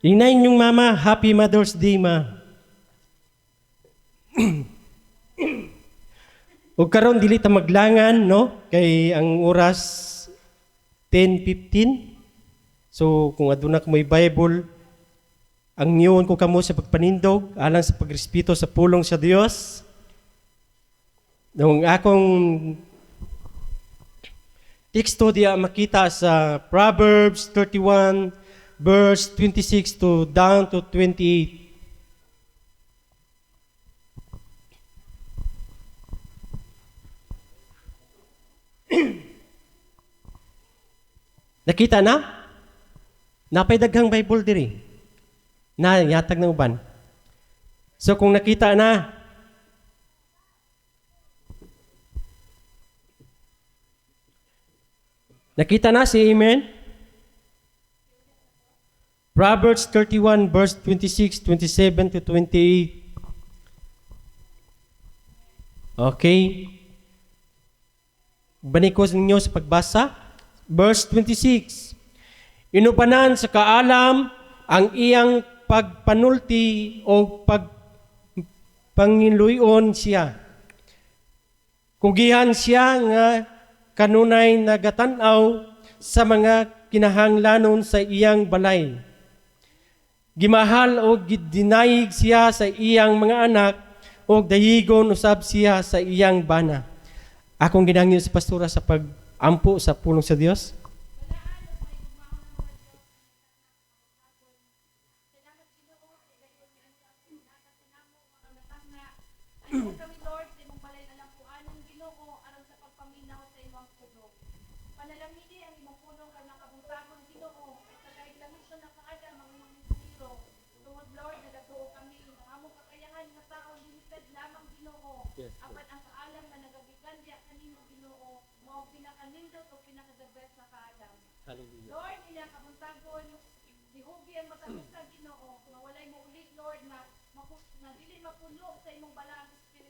Inay yung mama Happy Mother's Day ma. Ug karon dili ta maglangan no kay ang oras 10:15. So kung aduna ka may Bible, ang niyon ko kamo sa pagpanindog alang sa pagrespeto sa pulong sa Dios. Nung akong teksto diya makita sa Proverbs 31 verse 26 to down to 28. Nakita na? Napay daghang Bible diri. Na yatag ng uban. So kung nakita na, Nakita na si Amen? Proverbs 31 verse 26, 27 to 28. Okay. Banikos ninyo sa pagbasa. Verse 26. Inupanan sa kaalam ang iyang pagpanulti o pagpangiluyon siya. Kugihan siya nga kanunay nagatanaw sa mga kinahanglanon sa iyang balay. Gimahal o gidinayig siya sa iyang mga anak o dayigon usab siya sa iyang bana. Akong ginangyo sa pastora sa pag-ampo sa pulong sa Dios.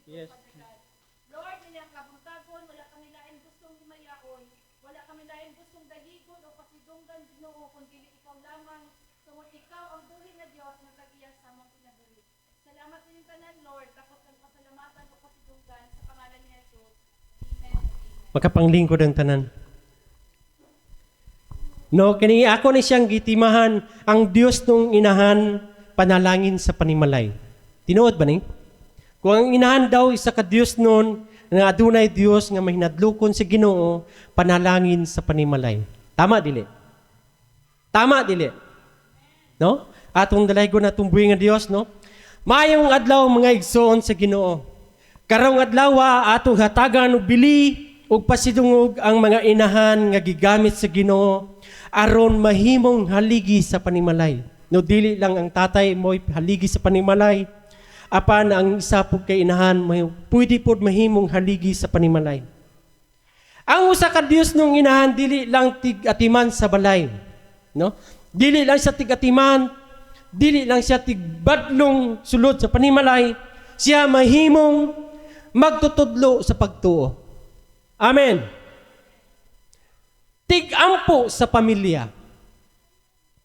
Yes. Lord, nilang kabuntagon, wala kami lain gustong himayaon, wala kami lain gustong dahigon o pasidunggan Ginoo, kundi ikaw lamang, tungod ikaw ang buhay na Diyos na tagiya sa mong pinabili. Salamat din tanan, Lord, tapos ang pasalamatan o pasidunggan sa pangalan ni Jesus. Amen. Makapanglingkod ang tanan. No, kini ako ni siyang gitimahan ang Dios nung inahan panalangin sa panimalay. Tinuod ba ni? Kung ang inahan daw isa ka Dios noon, nga adunay Dios nga mahinadlukon sa Ginoo, panalangin sa panimalay. Tama dili? Tama dili? No? Atong dalaygon natong buhi nga Dios, no? Mayong adlaw mga igsoon sa Ginoo. Karong adlaw atong hatagan og bili ug pasidungog ang mga inahan nga gigamit sa Ginoo aron mahimong haligi sa panimalay. No, dili lang ang tatay mo haligi sa panimalay, apan ang isa po kay inahan pwede po mahimong haligi sa panimalay. Ang usa ka Dios nung inahan dili lang tig-atiman sa balay, no? Dili lang siya tig-atiman, dili lang siya tig-badlong sulod sa panimalay, siya mahimong magtutudlo sa pagtuo. Amen. Tig-ampo sa pamilya.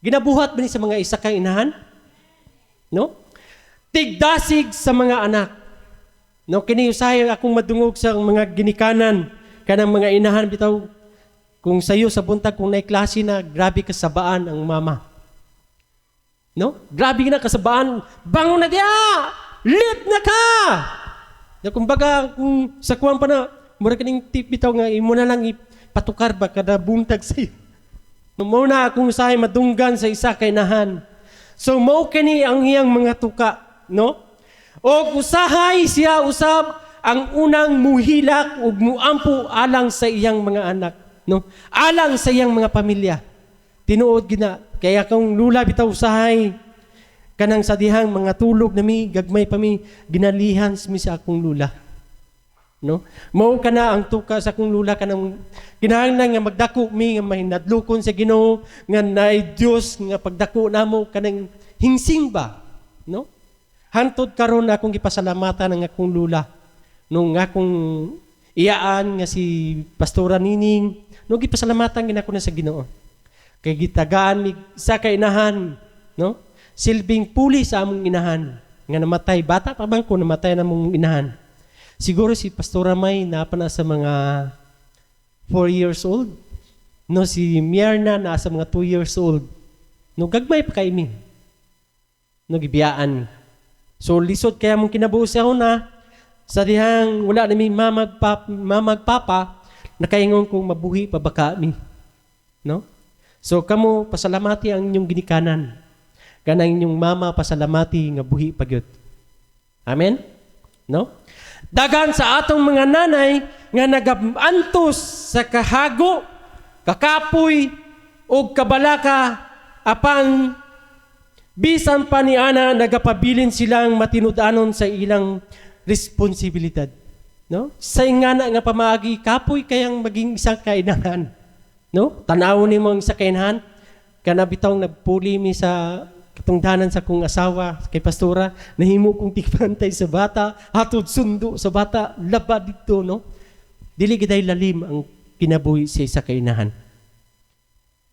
Ginabuhat ba ni sa mga isa ka inahan? No? Tigdasig sa mga anak. No, kini usahay akong madungog sa mga ginikanan kanang mga inahan bitaw kung sayo sa buntag kung nay klase na grabe kasabaan ang mama. No? Grabe na kasabaan. Bangon na dia. Lit na ka. Na kumbaga kung sa kuwan pa na mura kaning tip bitaw nga imo na lang ipatukar ba kada buntag sayo. No, mo na akong usahay madunggan sa isa ka inahan. So mao kini ang iyang mga tuka. No? O usahay siya usab ang unang muhilak ug muampo alang sa iyang mga anak, no? Alang sa iyang mga pamilya. Tinuod gina kaya kung lula bitaw usahay kanang sa dihang mga tulog nami gagmay pa mi ginalihan mi sa akong lula. No? Mao kana ang tuka sa akong lula kanang kinahanglan nga magdako mi nga mahinadlukon sa Ginoo nga naay Dios nga pagdako namo kanang hingsing ba, no? Hantod karon akong gipasalamatan ang akong lula nung akong iyaan nga si Pastora Nining, no gipasalamatan ginako na sa Ginoo. Kay gitagaan mi sa ka inahan, no? Silbing puli sa among inahan nga namatay bata pa man ko namatay na mong inahan. Siguro si Pastora May napa na sa mga 4 years old. No, si Mierna nasa mga 2 years old. No, gagmay pa kay mi. No, gibiyaan. So, lisod kaya mong kinabuhi ako na sa dihang wala na may mamagpapa, nakaingon kong mabuhi pa ba kami. No? So, kamo pasalamati ang inyong ginikanan. Kanang inyong mama pasalamati nga buhi pagyot. Amen? No? Dagan sa atong mga nanay nga nagaantos sa kahago, kakapoy, o kabalaka, apang bisan pa ni ana nagapabilin silang matinud-anon sa ilang responsibilidad. No? Sa ingana nga pamaagi, kapoy kayang maging isang kainahan. No? Tanaw ni mo ang isa ka inahan. Kana bitaw nagpuli mi sa katungdanan sa kong asawa kay pastora, nahimo kong tikpantay sa bata, hatod sundo sa bata, laba dito, no? Dili giday lalim ang kinabuhi sa isa ka inahan.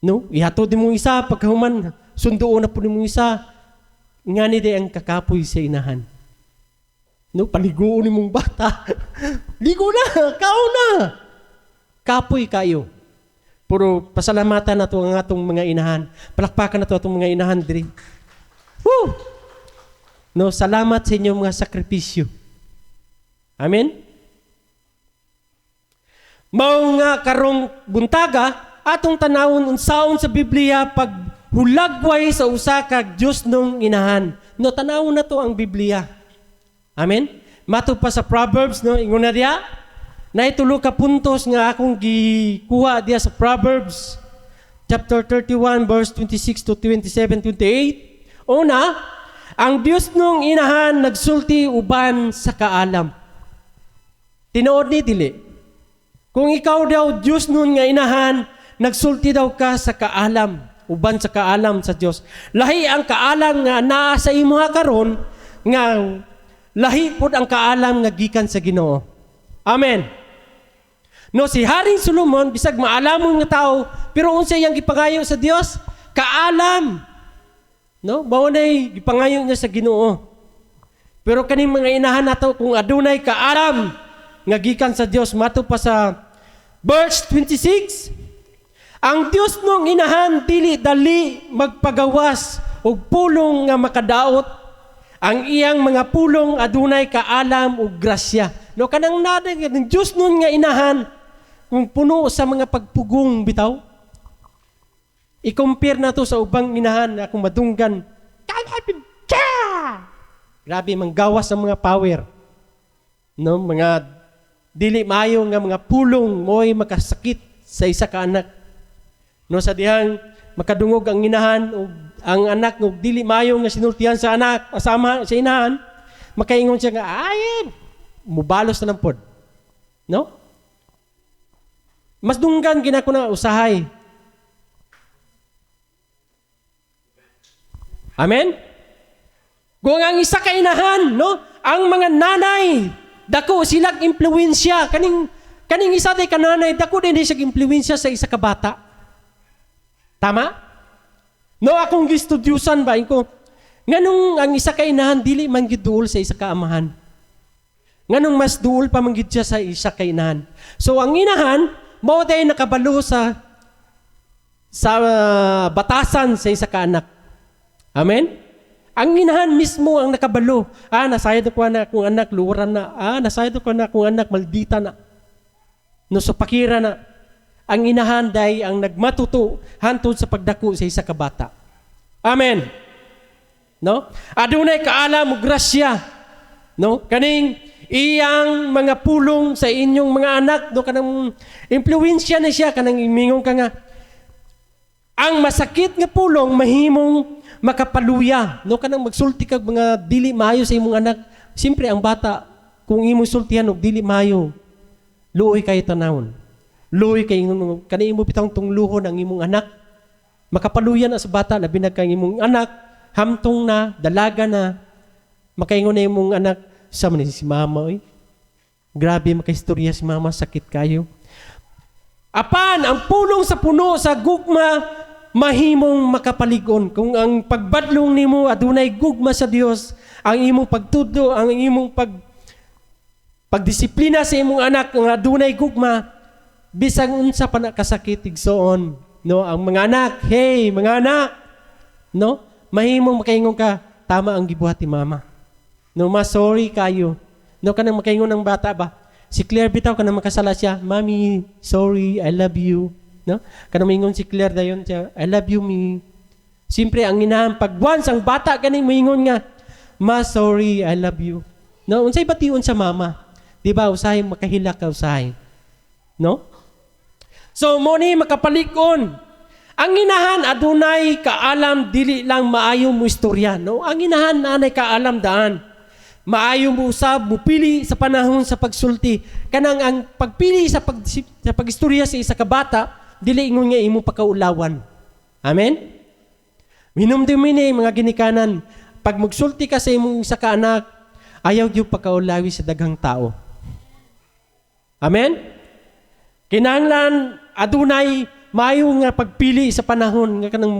No? Ihatod mo isa, pagkahuman, sundoon na po mo isa, nga ni day ang kakapoy sa inahan. No? Paliguon ni mong bata. Ligo na, kao na. Kapoy kayo. Puro pasalamatan na to ang atong mga inahan. Palakpakan na to atong mga inahan diri. Woo! No, salamat sa inyong mga sakripisyo. Amen? Mao nga karong buntaga, atong tanawon unsaon sa Biblia pag hulagway sa usa ka Dios nung inahan. No, tanawon na to ang Biblia. Amen? Mato pa sa Proverbs, no, ingon na diya, na itulo ka puntos nga akong gikuha diya sa Proverbs, chapter 31, verse 26 to 27, 28. Una, ang Dios nung inahan nagsulti uban sa kaalam. Tinuod ni dili. Kung ikaw daw Diyos nun nga inahan, nagsulti daw ka sa kaalam, uban sa kaalam sa Diyos. Lahi ang kaalam nga naa sa imuha karon, nga lahi pod ang kaalam nga gikan sa Ginoo. Amen. No, si Haring Solomon, bisag maalamon nga tao, pero unsay yang gipangayo sa Dios? Kaalam. No, mao nay gipangayo niya sa Ginoo. Pero kaning mga inahan nato kung adunay kaalam nga gikan sa Dios, mato pa sa verse 26, ang Dios nung inahan dili dali magpagawas og pulong nga makadaot, ang iyang mga pulong adunay kaalam ug grasya. No, kanang naday ng Dios nun nga inahan kung puno sa mga pagpugong bitaw. I-compare na to sa ubang inahan na akong madunggan. Grabe manggawas sa mga power. No, mga dili maayo nga mga pulong mo'y makasakit sa isa ka anak. No, sa dihang makadungog ang inahan o ang anak ng dili maayo nga sinultihan sa anak, asama sa inahan, makaingon siya nga, ayan, mubalos na ng pod. No? Mas dunggan ginako na usahay. Amen? Kung ang isa ka inahan, no? Ang mga nanay, dako silang impluwensya. Kaning isa day kananay, dako din siya impluwensya sa isa ka bata. Tama? No, akong gistudyusan ba ko, nganong ang isa ka inahan dili man gid duol sa isa ka amahan. Nganong mas duol pa man gid siya sa isa ka inahan. So ang inahan mao day nakabalo sa batasan sa isa ka anak. Amen? Ang inahan mismo ang nakabalo. Nasayad ko na akong anak, luwaran na. Nasayad ko na akong anak, maldita na. No, so pakira na. Ang inahan day ang nagmatuto hantod sa pagdako sa isa ka bata. Amen. No? Adunay kaalam ug grasya. No? Kaning iyang mga pulong sa inyong mga anak, no, kanang impluwensya na siya, kanang imingong ka nga. Ang masakit nga pulong mahimong makapaluya, no, kanang magsulti kag mga dili maayo sa imong anak. Siyempre ang bata kung imong sultihan og dili maayo, luoy kay tanawon. Luoy kay kanang imo bitang tungluhon ang imong anak. Makapaluya na sa bata labi na kay imong anak, hamtong na, dalaga na. Makaingon na imong anak, sa man si mama oy. Grabe makaistorya si mama, sakit kayo. Apan ang pulong sa puno sa gugma mahimong makapaligon. Kung ang pagbadlong nimo adunay gugma sa Dios, ang imong pagtudlo, ang imong pagdisiplina sa imong anak nga adunay gugma, bisag unsa pa na kasakit igsoon, no, ang mga anak, hey mga anak, no, mahimong makaingon ka, tama ang gibuhat ni mama. No, sorry kayo. No, kanang makaingon ng bata ba? Si Claire bitaw kanang makasala siya, Mommy, sorry, I love you. No? Kanang maingon si Claire dayon siya, I love you, me. Siyempre, ang inahan, pag once ang bata kaning maingon nga, Ma, sorry, I love you. No, unsay bation sa mama? Di ba, usahay, makahila ka usahay. No? So, mo ni makapalikon. Ang inahan, adunay kaalam, dili lang maayo mo istorya. No? Ang inahan, anay kaalam daan. Maayo mo usab, mupili sa panahon sa pagsulti. Kanang ang pagpili sa pagistorya sa isa ka bata, dili ingon nga imo pakaulawan. Amen? Minumdumini mga ginikanan, pag magsulti ka sa imong isa ka anak, ayaw gyud pakaulawi sa daghang tao. Amen? Kinahanglan adunay maayo nga pagpili sa panahon nga kanang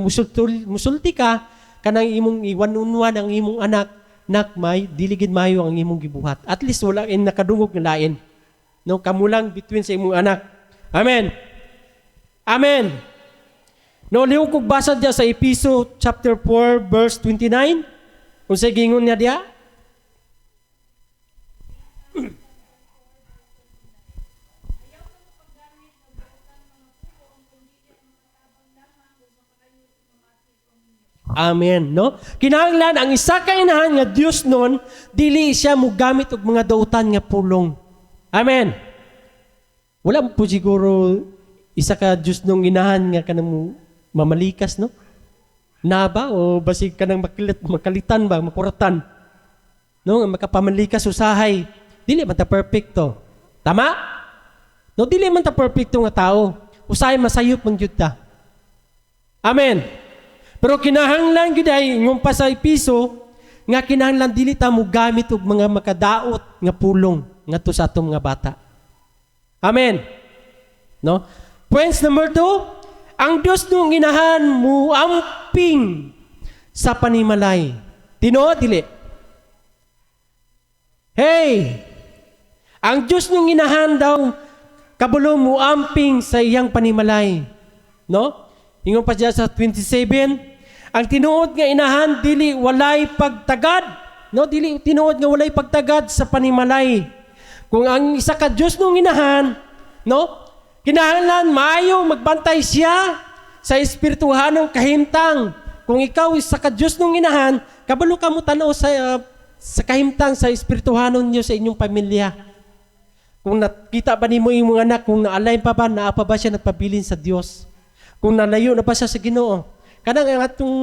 musulti ka, kanang imong iwan-unwan ang imong anak, nak may diligid maayo ang imong gibuhat. At least wala in nakadungog nga lain. No, kamulang between sa imong anak. Amen. Amen. No, liw kog basa diya sa Episo chapter 4 verse 29. Unsay gingon niya diya? Amen, no? Kinahanglan ang isa ka inahan nga Dios nun, dili siya mo gamit og mga dautan nga pulong. Amen. Wala po siguro isa ka Dios nung inahan nga kanang mamalikas, no? Naba o basig kanang makalitan ba, makuratan. No, nga makapamalikas usahay. Dili man ta perfecto. Tama? No, dili man ta perfecto nga tao. Usahay masayop man gyud ta. Amen. Pero kinahanglan gyud ay ngumpa sa Episo nga kinahanglan dili ta mo gamit og mga makadaot nga pulong ngadto sa atong mga bata. Amen. No? Points number 2, ang Dios nung inahan mo amping sa panimalay. Tinuod dili. Hey! Ang Dios nung inahan daw kabulo mo amping sa iyang panimalay. No? Ingon pa diya sa 27, ang tinuod nga inahan dili walay pagtagad. No, dili tinuod nga walay pagtagad sa panimalay. Kung ang isa ka Dios nung inahan, no? Kinahanglan maayo magbantay siya sa espirituhanong kahimtang. Kung ikaw isa ka Dios nung inahan, kabalo ka mo tan-aw sa kahimtang sa espirituhanon niyo sa inyong pamilya. Kung nakita ba nimo imong anak, kung naalay pa ba, naa pa ba siya nagpabilin sa Dios? Kung nalayo na ba siya sa Ginoo? Kanang ang atong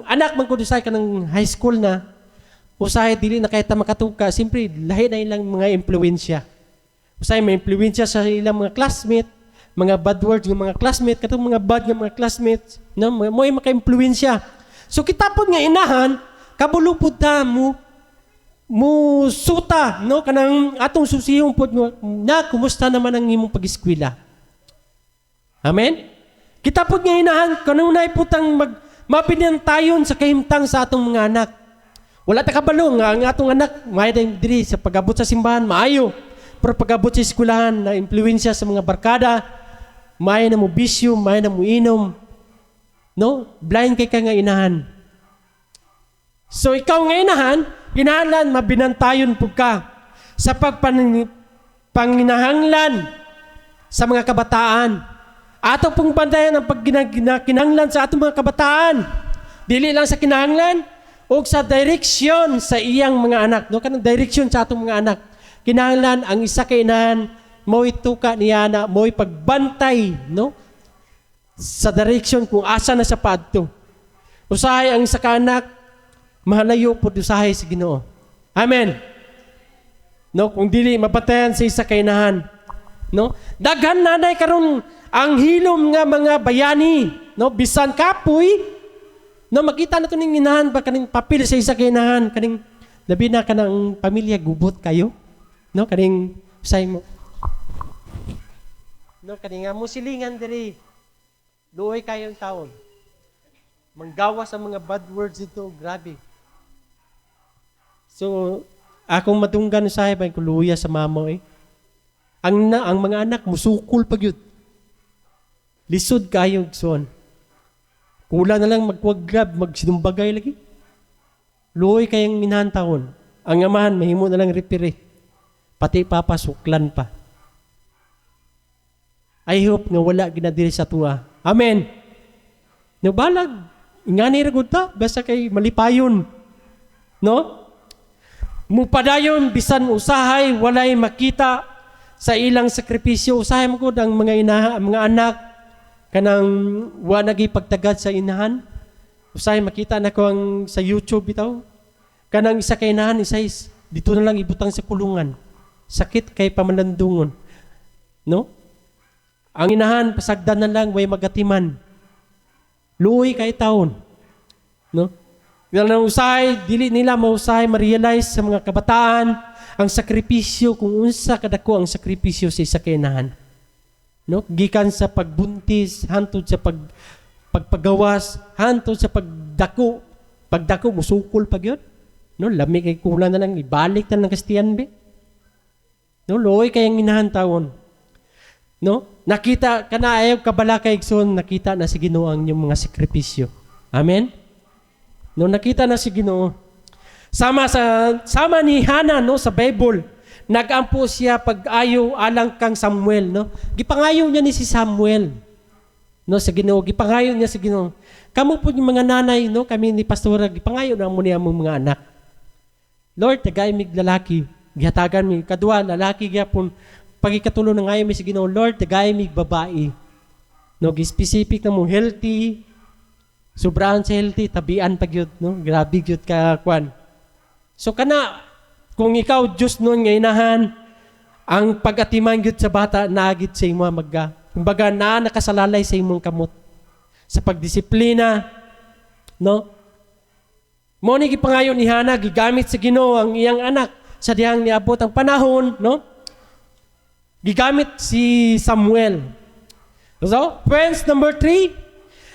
anak man ko sa kanang high school na, usahay dili na kahit makatuka, simpre lahi na ilang mga impluwensya. Usahay may impluwensya sa ilang mga classmate, mga bad words ng mga classmate, katong mga bad ng mga classmates, no, mo ay maka-impluwensya. So kita pod nga inahan, kabulupod ta mo suta, no, kanang atong susihong pod na kumusta naman ang imong pag-eskwela. Amen. Kita po nga inahan, kanunay po tang mapinantayon sa kahimtang sa atong mga anak. Wala ta kabalo nga ang atong anak, maayo diri sa pag-abot sa simbahan, maayo. Pero pag-abot sa eskwelahan, na impluwensya sa mga barkada, maayo na mo bisyo, maayo na mo inom. No? Blind kay ka nga inahan. So ikaw nga inahan, kinahanglan mabinantayon po ka sa pagpanginahanglan sa mga kabataan. Ato pong bantayan ang pagkinahanglan sa atong mga kabataan. Dili lang sa kinahanglan o sa direksyon sa iyang mga anak. No, kanang direksyon sa atong mga anak. Kinahanglan ang isa ka inahan mo ituka niya na mo pagbantay, no? Sa direksyon kung asa na sa padto. Usahay ang isa ka anak mahalayo pud usahay sa Ginoo. Amen. No, kung dili mabantayan sa isa ka inahan, no? Daghan nanay karon ang hilom nga mga bayani, no, bisan kapoy, no, makita na to ning inahan ba kaning papel sa isa ka inahan, kaning labi na kanang pamilya gubot kayo, no, kaning say mo, no, kaning nga mo silingan diri, luoy kayong taon, manggawa sa mga bad words dito, grabe. So akong matunggan sa ibang kuluya sa mamo ang mga anak musukol pag yun. Lisod kayo, son. Kula na lang magwag-grab, magsinumbagay lagi. Luoy kayang minantahon. Ang amahan, mahimo na lang repire. Pati papasuklan pa. I hope nga wala ginadiri sa tuwa. Amen. Nabalag. Ingani ragod ta, basta kay malipayon. No? Mupadayon, bisan usahay, walay makita sa ilang sakripisyo. Usahay mo ko ang mga anak, kanang wa nagi pagtagad sa inahan. Usahay makita na ko ang sa YouTube bitaw. Kanang isa kay inahan, isa dito na lang ibutang sa kulungan. Sakit kay pamalandungon. No? Ang inahan pasagdan na lang way magatiman. Luoy kay taon. No? Nang usahay, dili nila mausahay ma-realize sa mga kabataan ang sakripisyo kung unsa kadako ang sakripisyo sa isa ka inahan. No? Gikan sa pagbuntis, hantod sa pagpagawas, hantod sa pagdako. Pagdako musukol pag yun. No, lami kay kulang na lang ibalik na lang kastiyan be. No, loy kay ang inahan taon. No? Nakita kana ayaw kabala kay igsoon, nakita na si Ginoo ang inyong mga sakripisyo. Amen. No, nakita na si Ginoo. Sama ni Hana no sa Bible. Nagampo siya pag-ayo alang kang Samuel, no? Gipangayo niya ni si Samuel. No, sa Ginoo, gipangayo niya si Ginoo. Kamo po yung mga nanay, no, kami ni pastora, gipangayo na mo niya mong mga anak. Lord, tagay mig lalaki, gihatagan mi kadua lalaki gyapon pagikatulo na ngayon mi si Ginoo, Lord, tagay mig babae. No, gi-specific na mo healthy, sobraan sa healthy, tabian pag yun, no? Grabe yun ka, kwan. So, kana, kung ikaw, Diyos nun, nga inahan, ang pag-atiman yun sa bata, naagit sa imo, kumbaga, nakasalalay sa imong kamot. Sa pagdisiplina, no? Mo ni gipangayon ni Hana, gigamit sa Ginoo ang iyang anak, sa dihang niabot ang panahon, no? Gigamit si Samuel. So, friends, number 3,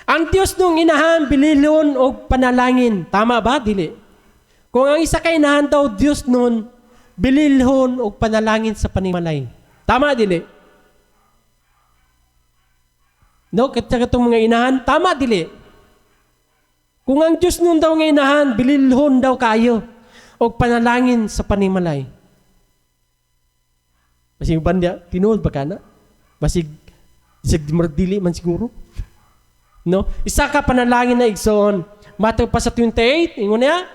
ang Diyos nung inahan, bililon o panalangin. Tama ba? Dili. Kung ang isa kay inahan daw, Diyos nun, bililhon o panalangin sa panimalay. Tama, dili. No, katong mga inahan, tama, dili. Kung ang Diyos nun daw nga inahan, bililhon daw kayo o panalangin sa panimalay. Basig banda, tinuod ba ka na? Basig dili man siguro. No? Isa ka panalangin na igsoon. Mateo pa sa 28, ingon niya,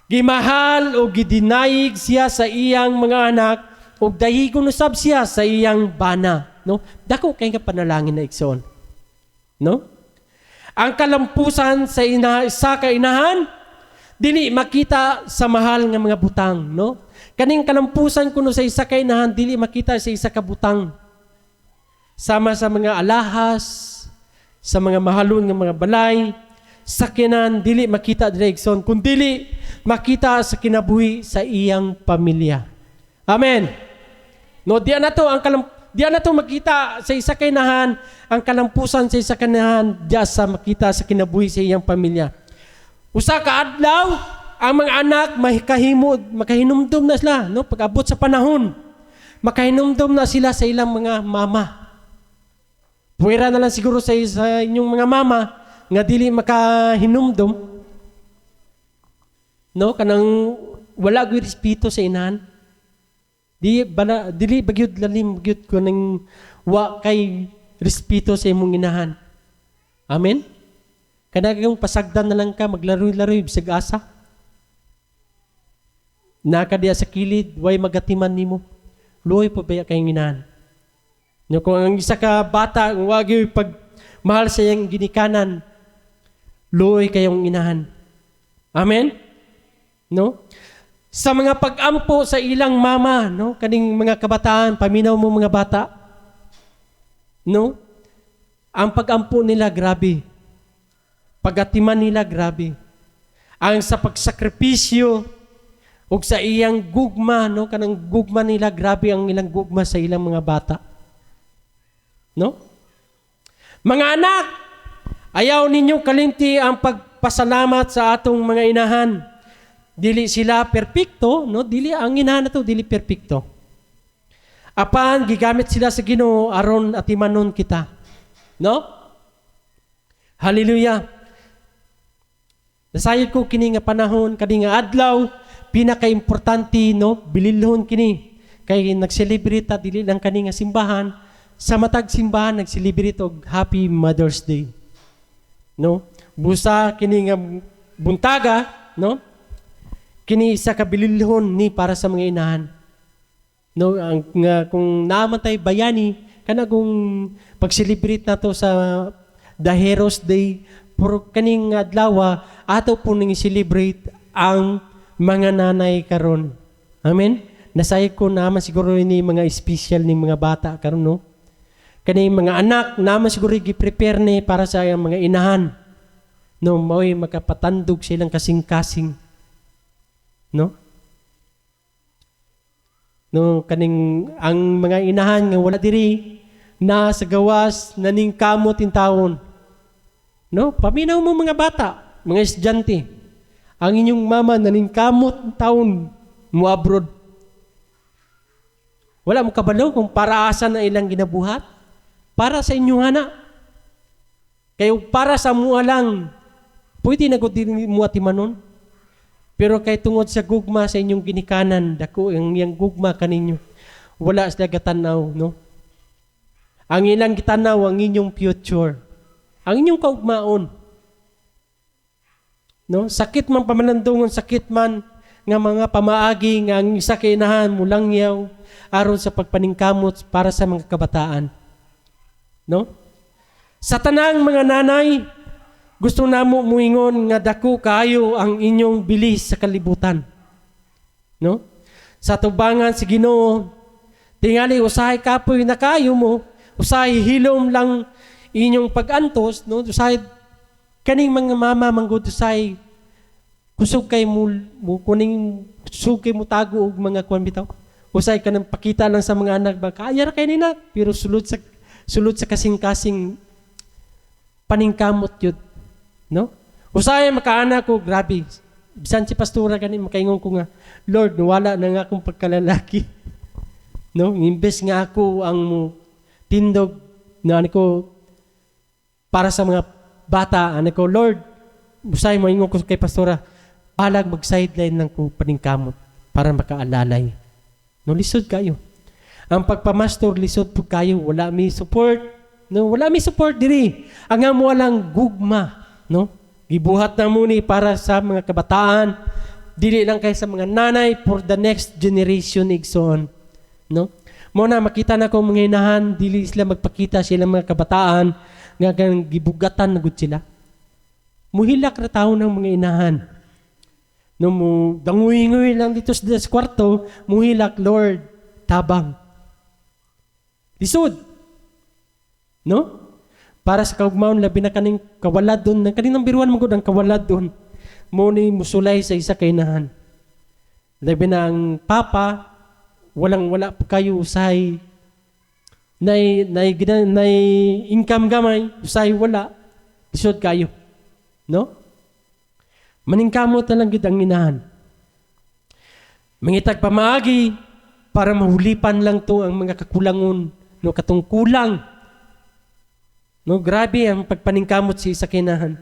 gimahal o gidinayig siya sa iyang mga anak o dahigon usab siya sa iyang bana. No? Dako kay nga panalangin na igsoon. No? Ang kalampusan sa isa ka inahan, dili makita sa mahal nga mga butang. No? Kaning kalampusan kuno sa isa ka inahan, dili makita sa isa ka butang. Sama sa mga alahas, sa mga mahalon nga mga balay, sa kinan, dili makita direksyon, kung dili makita sa kinabuhi sa iyang pamilya. Amen. No, diyan na to makita sa isa kainahan, ang kalampusan sa isa kainahan, diya sa makita sa kinabuhi sa iyang pamilya. Usa ka adlaw, ang mga anak makahinumdum na sila, no? Pag-abot sa panahon, makahinumdum na sila sa ilang mga mama. Puwera na lang siguro sa inyong mga mama nga dili makahinumdum. No, kanang wala gyud respeto sa inahan. Dili bagyud lalim gyud ko nang wa kay respeto sa imong inahan. Amen. Kanang pasagdan na lang ka maglaro-laro bisag asa. Naka diya sa kilid way magatiman nimo. Luoy pa baya kay inahan. No, kung ang isa ka bata, wag yung pag mahal sa iyang ginikanan, luoy kayong inahan. Amen? No? Sa mga pag-ampo sa ilang mama, no? Kaning mga kabataan, paminaw mo mga bata. No? Ang pag-ampo nila, grabe. Pag-atiman nila, grabe. Ang sa pagsakripisyo, o sa iyang gugma, no? Kanang gugma nila, grabe ang ilang gugma sa ilang mga bata. No? Mga anak, ayaw ninyo kalimti ang pagpasalamat sa atong mga inahan. Dili sila perpekto, no? Dili ang inahan na to, dili perpekto. Apan gigamit sila sa Ginoo aron atimanon kita. No? Hallelujah. Nasayod ko kini nga panahon, kani nga adlaw, pinaka-importante, no? Bililhon kini. Kay nag-celebrate ta dili lang kani nga simbahan. Sa matag simbahan nag-celebrate og Happy Mother's Day. No? Busa kini nga buntaga, no? Kini isa ka bililhon ni para sa mga inahan. No, ang nga kung namatay bayani kana kung pag-celebrate nato sa The Heroes Day, pero kaning adlaw ato po ning celebrate ang mga nanay karon. Amen. Nasayod ko naman siguro ni mga special ni mga bata karon, no? kaning mga anak naman siguro gi-prepare ni para sa iyang mga inahan. No, mao'y makapatandog silang kasing-kasing. No? No, kaning ang mga inahan nga wala diri na sa gawas naning kamot in taon. No, paminaw mo mga bata, mga estudyante. Ang inyong mama naning kamot in taon mo abroad. Wala mo kabalo kung para asa na ilang ginabuhat? Para sa inyong anak. Kayo para sa mua lang, pwede na ko din mo atimanon. Pero kay tungod sa gugma sa inyong ginikanan, dako ang iyang gugma kaninyo, wala sila gatanaw, no? Ang ilang gitanaw, ang inyong future. Ang inyong kaugmaon. No? Sakit man pamalandungon, sakit man nga mga pamaagi nga ang isa kainahan mo langyaw aron sa pagpaningkamot para sa mga kabataan. No? Sa tanang mga nanay, gusto namo muingon nga dako kaayo ang inyong bilis sa kalibutan. No? Sa tubangan si Ginoo, tingali usahay kapoy na kayo mo, usahay hilom lang inyong pag-antos, no? Usahay kaning mga mama manggod usahay kusog kay mo kuning sugay mo tago og mga kuan bitaw. Usay ka nang pakita lang sa mga anak ba kaya ra kay nina pero sulod sa kasing-kasing paningkamot yun. No? Usay makaanak ko, grabe. Bisan si pastora gani makaingon ko nga, Lord, wala na nga akong pagkalalaki. No? Imbes nga ako ang tindog na ano ko para sa mga bata, ano ko, Lord, usay maingon ko kay pastora, palag mag-sideline lang ko paningkamot para makaalalay. No, lisod kayo. Ang pagpamastor, lisod po kayo, wala may support. No, wala may support diri. Ang amo walang gugma, no? Gibuhat na muni para sa mga kabataan, dili lang kay sa mga nanay for the next generation igsoon, no? Mo na makita na ko mga inahan, dili sila magpakita sila mga kabataan nga ganang gibugatan na gud sila. Muhilak ra tawo ng mga inahan. No mo danguy-nguy lang dito sa kwarto, muhilak, Lord, tabang. Lisod. No? Para sa kaugmaon labi na kaning kawalad doon, ng kaninang biruan mo gud ang kawalad doon. Mo ni musulay sa isa ka inahan. Labi na ang papa wala pa kayo usay nay income gamay, usay wala. Lisod kayo. No? Maningkamot na lang gid ang inahan. Mangitag pamaagi para mahulipan lang to ang mga kakulangon, no, katong kulang. No, grabe ang pagpaningkamot sa kinahan.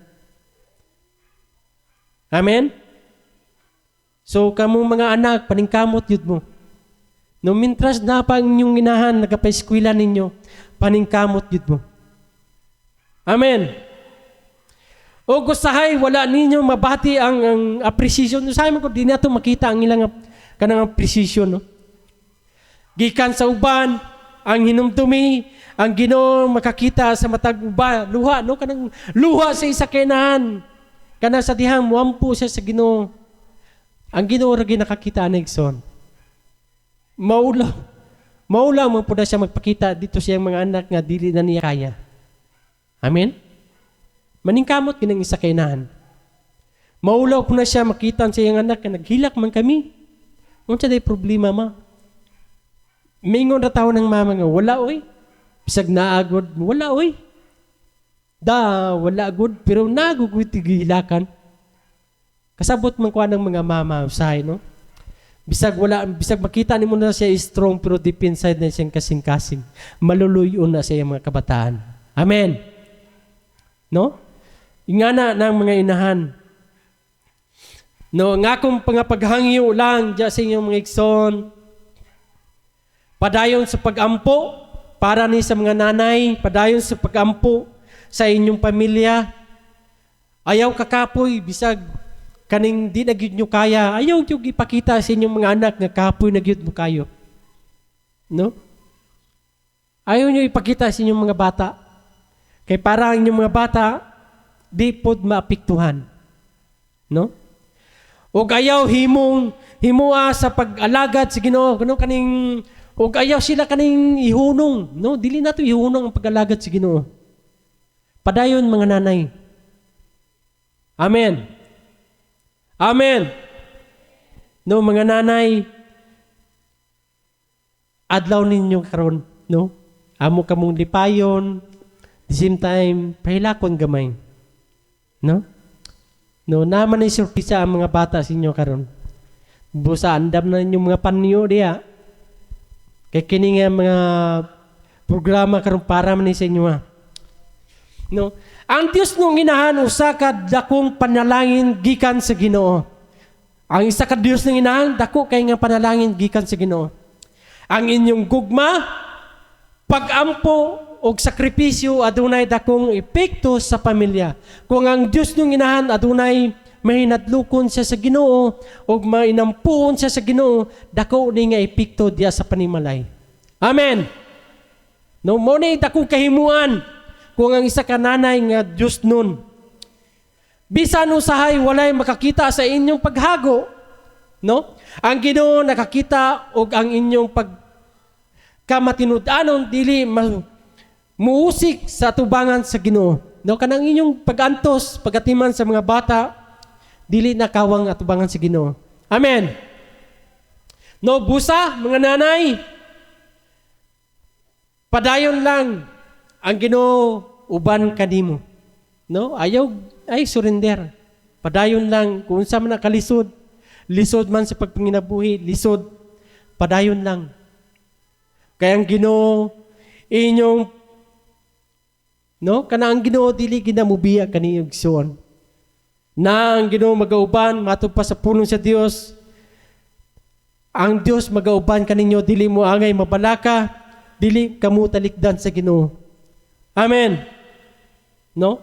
Amen? So, kamong mga anak, paningkamot yun mo. No, mintras na pa ang inyong inahan, nagapa-eskwela ninyo, paningkamot yun mo. Amen? O gustahay, wala ninyo mabati ang appreciation. Sabi mo ko, di na ito makita ang ilang kanang appreciation. No? Gikan sa uban, ang hinumdumi, ang Ginoo makakita sa matag uban, luha, no? Kanang luha sa isa kainahan. Kanang sa dihang, muampo siya sa Ginoo. Ang Ginoo ra ginakakita anegson. Maulaw mo po na siya magpakita dito siyang mga anak nga dili na niya kaya. Amen? Maningkamot ginang isa kainahan. Maulaw po na siya makita sa iyang anak na naghilak man kami. Unsa day problema ma? Mingon ra tawo ng mama nga wala oy. Bisag naagod, wala oy. Wala good pero nagugud tigilakan. Kasabot man kuan ng mga mama usahay no. Bisag makita nimo na siya strong pero deep inside na siyang kasing-kasing. Maluluyon na sa iyang mga kabataan. Amen. No? Ingana ng mga inahan. No, nga kung pangapaghangyo lang diya sa inyong mga igsoon. Padayon sa pagampo para ni sa mga nanay, padayon sa pagampo sa inyong pamilya. Ayaw kakapoy bisag kaning di na gyud nyo kaya. Ayaw gyud ipakita sa inyong mga anak nga kapoy na gyud mo kayo. No? Ayaw nyo ipakita sa inyong mga bata. Kay para ang inyong mga bata di pod maapektuhan. No? O ayaw himua sa pag-alagad sa Ginoo, kuno kaning O ayaw sila kaning ihunong, no? Dili nato ihunong ang pag-alagad sa Ginoo. Padayon mga nanay. Amen. Amen. No, mga nanay, adlaw ninyo karon, no? Amo kamong lipayon, the same time, pahilakon gamay. No? No, naman ay surpisa ang mga bata sa inyo karon. Busa andam na ninyo mga panyo diya. Kay kini nga mga programa karon para man sa inyo. No? Ang Dios nung inahan usa ka dakong panalangin gikan sa Ginoo. Ang isa ka Dios nung inahan dako kay nga panalangin gikan sa Ginoo. Ang inyong gugma, pag-ampo o sakripisyo adunay dakong epekto sa pamilya. Kung ang Dios nung inahan adunay mahinadlukon siya sa Ginoo o mainampuon siya sa Ginoo, dako ni nga epekto diya sa panimalay. Amen. No mo ni dakong kahimuan kung ang isa ka nanay nga Dios nun. Bisan usahay walay makakita sa inyong paghago, no? Ang Ginoo nakakita og ang inyong pagkamatinud-anon dili muusik sa tubangan sa Ginoo. No, kanang inyong pagantos, pagatiman sa mga bata, dili nakawang atubangan sa Ginoo. Amen. No, busa mga nanay, padayon lang ang Ginoo uban kanimo. No, ayaw ay surrender. Padayon lang kung unsa man nakalisod, lisod man sa pagpanginabuhi, lisod, padayon lang. Kaya ang Ginoo inyong no, kana ang Ginoo dili ginamubiya kani igsoon. Na ang Ginoo magauban matud pa sa pulong sa Dios. Ang Dios magauban kaninyo dili mo angay mabalaka, dili kamo talikdan sa Ginoo. Amen. No?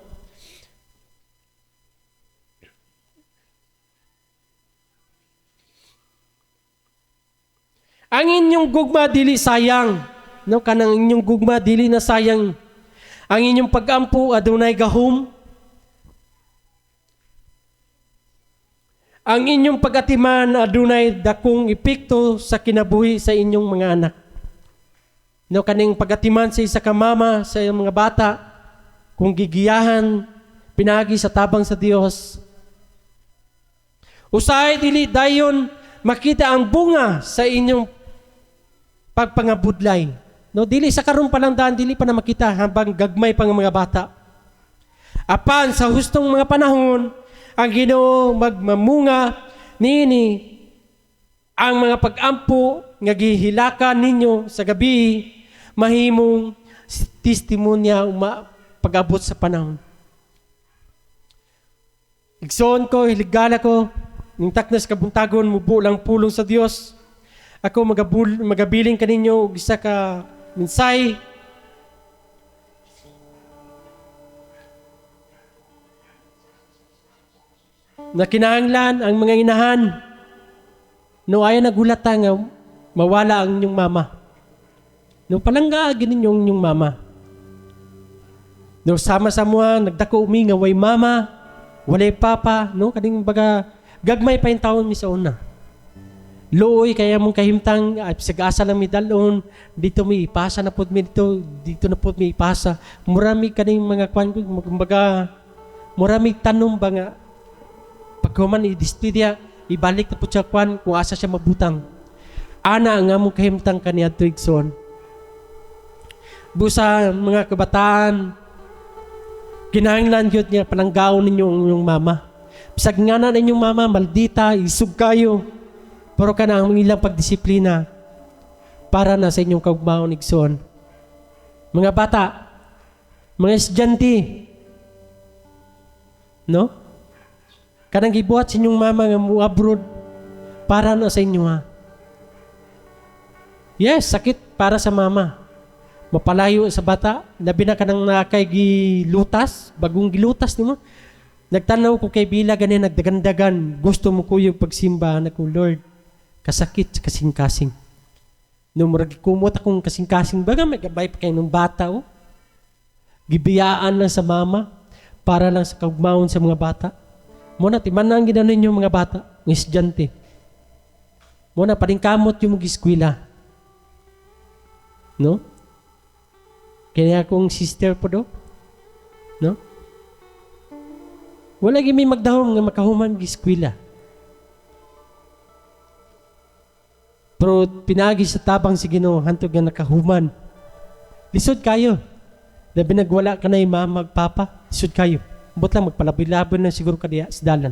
Ang inyong gugma dili sayang. No, kanang inyong gugma dili na sayang. Ang inyong pag-ampo adunay gahom. Ang inyong pag-atiman adunay dakong epekto sa kinabuhi sa inyong mga anak. No, kaning pag-atiman sa isa ka mama sa iyong mga bata, kung gigiyahan, pinagi sa tabang sa Dios. Usahay dili dayon makita ang bunga sa inyong pagpangabudlay. No, dili sa karon pa lang daan, dili pa na makita habang gagmay pang mga bata. Apan sa hustong mga panahon, ang Ginoo magmamunga nini ang mga pag-ampo nga gihilakan ninyo sa gabi mahimong testimonya pag-abot sa panahon. Igsoon ko, hiligala ko, ng taknas kabuntagon, mubo lang pulong sa Dios. Ako magabiling kaninyo og isa ka minsay. Na kinahanglan ang mga inahan. No ay nagulata nga mawala ang inyong mama. No palangga gininyo inyong mama. No sama-sama nagdako umi nga way mama, walay papa, no kading baga gagmay pa yung taon mi sa una. Looy kaya mong kahimtang sag-asa lang mi dalon, dito mi ipasa na pud mi dito na pud mi ipasa. Murami kaning mga kwan kumbaga murami tanom ba nga pagkuman i-distidya ibalik na pud siya kwan kung asa siya mabutang. Ana ang among kahimtang kaniadto igsoon. Busa mga kabataan kinahanglan gyud nga pananggaon ninyo ang inyong mama. Bisag nga na inyong mama maldita, isug kayo. Pero kana ang ilang pagdisiplina para na sa inyong kaugmaon igsoon. Mga bata, mga estudyante, no? Kanang gibuhat sa inyong mama nga mo abroad para na sa inyo ha. Yes, sakit para sa mama. Mapalayo sa bata, labi na kanang nakay gilutas, bagong gilutas nimo. Nagtanaw ko kay Bila ganin nagdagandagan, gusto mo ko yung pagsimba na ko, Lord, kasakit, kasing-kasing. Nung murag kumot akong kasing-kasing, baga may gabay pa kayo ng bata, oh. Gibiyaan lang sa mama, para lang sa kaugmaon sa mga bata. Muna, timanan ginanon yung mga bata, ng estudyante. Muna, paring kamot yung mag-eskwela. No? Kaya akong sister po do. No? Wala gyud may magdahom nga makahuman gi eskwela. Pero pinagi sa tabang si Ginoo hantod nga nakahuman. Lisod kayo. Na binagwala ka na yung mama magpapa, lisod kayo. Bot lang magpalabi-labi na siguro ka diya sa dalan.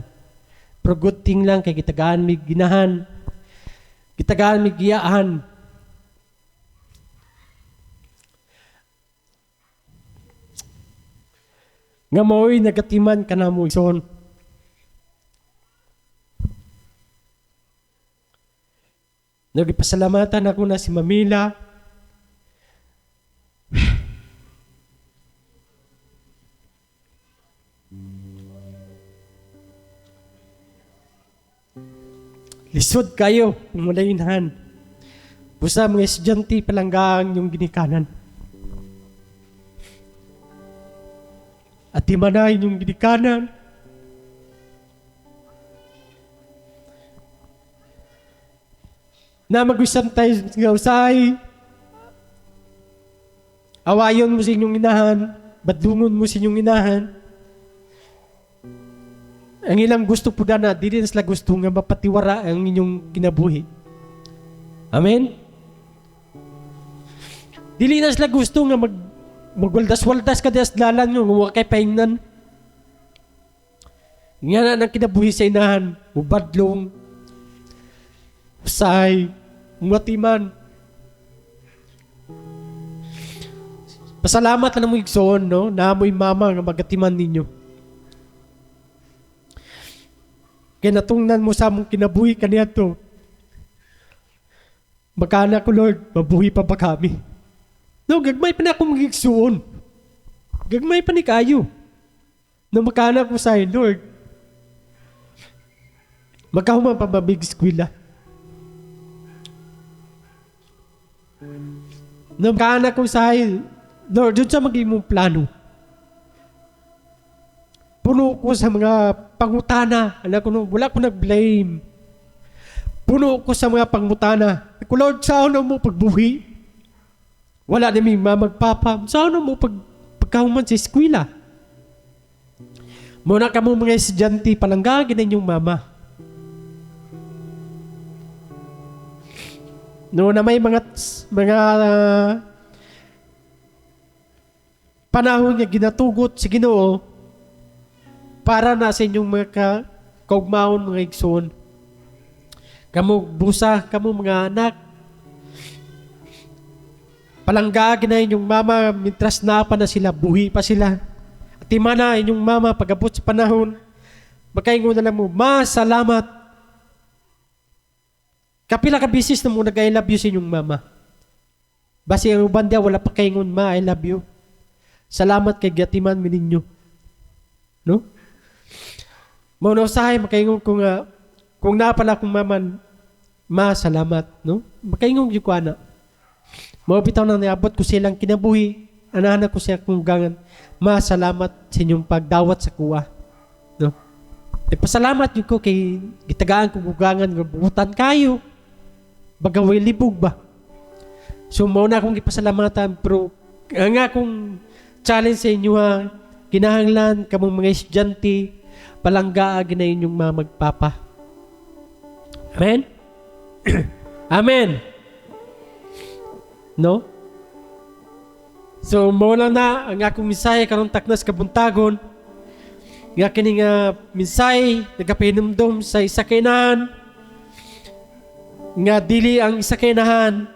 Pero good thing lang kay gitagaan mi ginahan. Gitagaan mi giyaan. Nga mao'y nagatiman ka na mo ison. Nagipasalamatan ako na si Mamila. Lisod kayo, umulainhan. Busa mga estudyante palanggang yung ginikanan. At imanayin yung ginikanan. Na mag-usap tayo nga usay. Awayon mo sa inyong inahan. Badungon mo sa inyong inahan. Ang ilang gusto po na, di rin sila gusto nga mapatiwara ang inyong kinabuhi. Amen? Dili na sila gusto nga magwaldas-waldas ka das lalan nyo, nga kay paingnan. Nga na nang kinabuhi sa inahan, mubadlong, usay, matiman. Pasalamat na mo igsoon, no? Na amoy mama nga magatiman ninyo. Kaya natungnan mo sa among kinabuhi kaniya to. Makana ko, Lord, mabuhi pa ba kami? No, gagmay pa na akong magigsuon. Gagmay pa ni kayo. No, makana ko sa'yo, Lord. Magkahuman pa mabig eskwela. No, makana ko sa'yo, Lord, dun sa maging mong plano. Puno ko sa mga pangutana. Alam ko, wala ko nag-blame. Puno ko sa mga pangutana. Ako, Lord, saan mo pagbuhi? Wala na may mamagpapa. Saan mo pagkahuman sa eskwela? Muna ka mo mga estudyante, palanggagin na inyong mama. No, na may mga panahon nga ginatugot si Ginoo para na sa inyong mga kaugmaon, mga igsoon. Kamu busa, kamu mga anak. Palanggagin na inyong mama, mintras na pa na sila, buhi pa sila. At imana inyong mama, pag-abot sa panahon, makaingon na lang mo, salamat. Kapila ka bisis na mo nag-I love you sa inyong mama. Basi ang uban dia, wala pa kaingon, I love you. Salamat kay gatiman mi ninyo. No? Muna usahay, makaingon ko nga, kung napala kong maman, salamat, no? Makaingon yung ko ana. Mabitaw na niabot ko silang kinabuhi, anahan ko siya kung gangan, salamat sa inyong pagdawat sa kuwa. No? Pasalamat yun ko kay gitagaan kong gugangan, buhutan kayo, bagaway libog ba? So, mauna akong ipasalamatan, pero ang akong challenge sa inyo ha, kinahanglan kamong mga estudyante, palanggaan na inyong mga magpapa. Amen? Amen. No? So, muna na ang akong minsay karong taknas kabuntagon. Nga kini nga minsay nagapahinumdum sa isa kainahan. Nga dili ang isa kainahan.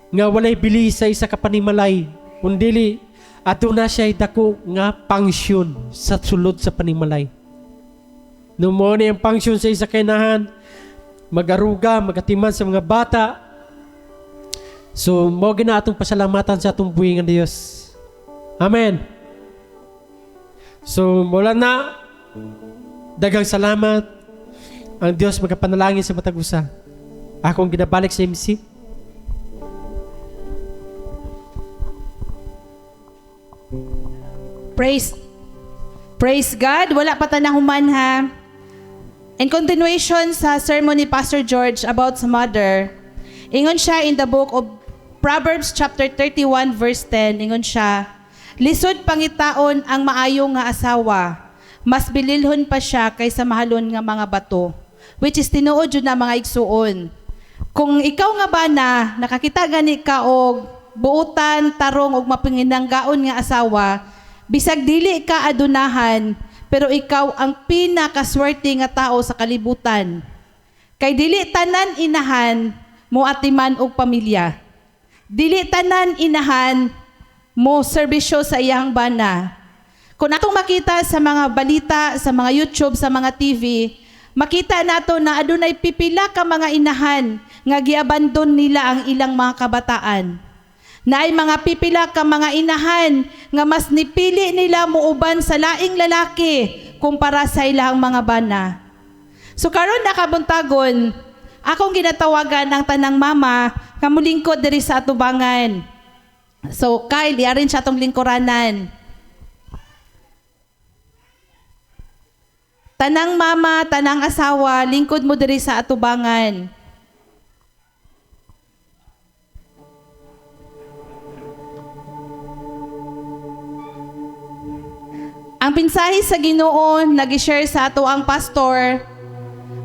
Nga walay bili sa isa kapanimalay. Kundili ato na siya dako nga pangsyon sa sulod sa panimalay. No mo ni ang pangsyon sa isa kainahan, magaruga, magatiman sa mga bata. So, mo gina atong pasalamatan sa atong buhi nga Dios. Amen. So, mula na, dagang salamat. Ang Dios magapanalangin sa matag usa. Akong ginabalik sa MC. Praise God. Wala pa tanahuman ha. In continuation sa sermon ni Pastor George about sa mother, ingon siya in the book of Proverbs chapter 31 verse 10, ingon siya, lisod pangitaon ang maayo nga asawa, mas bililhon pa siya kaysa mahalon nga mga bato. Which is tinuod yun na mga igsuon. Kung ikaw nga ba na nakakita gani ka og buutan, tarong og mapinginanggaon nga asawa, bisag dili ka adunahan, pero ikaw ang pinakaswerte nga tao sa kalibutan. Kay dili tanan inahan mo atiman og pamilya. Dili tanan inahan mo serbisyo sa iyang bana. Kung atong makita sa mga balita, sa mga YouTube, sa mga TV, makita nato na adunay pipila ka mga inahan nga giabandon nila ang ilang mga kabataan. Naay mga pipila ka mga inahan nga mas nipili nila muuban sa laing lalaki kumpara sa ilang mga bana. So karon nakabuntagon, akong ginatawagan ang tanang mama nga mulingkod diri sa atubangan. So Kyle, diarin siya tong lingkuranan. Tanang mama, tanang asawa, lingkod mo diri sa atubangan. Ang pinsahi sa Ginoo nagi-share sa ato ang pastor.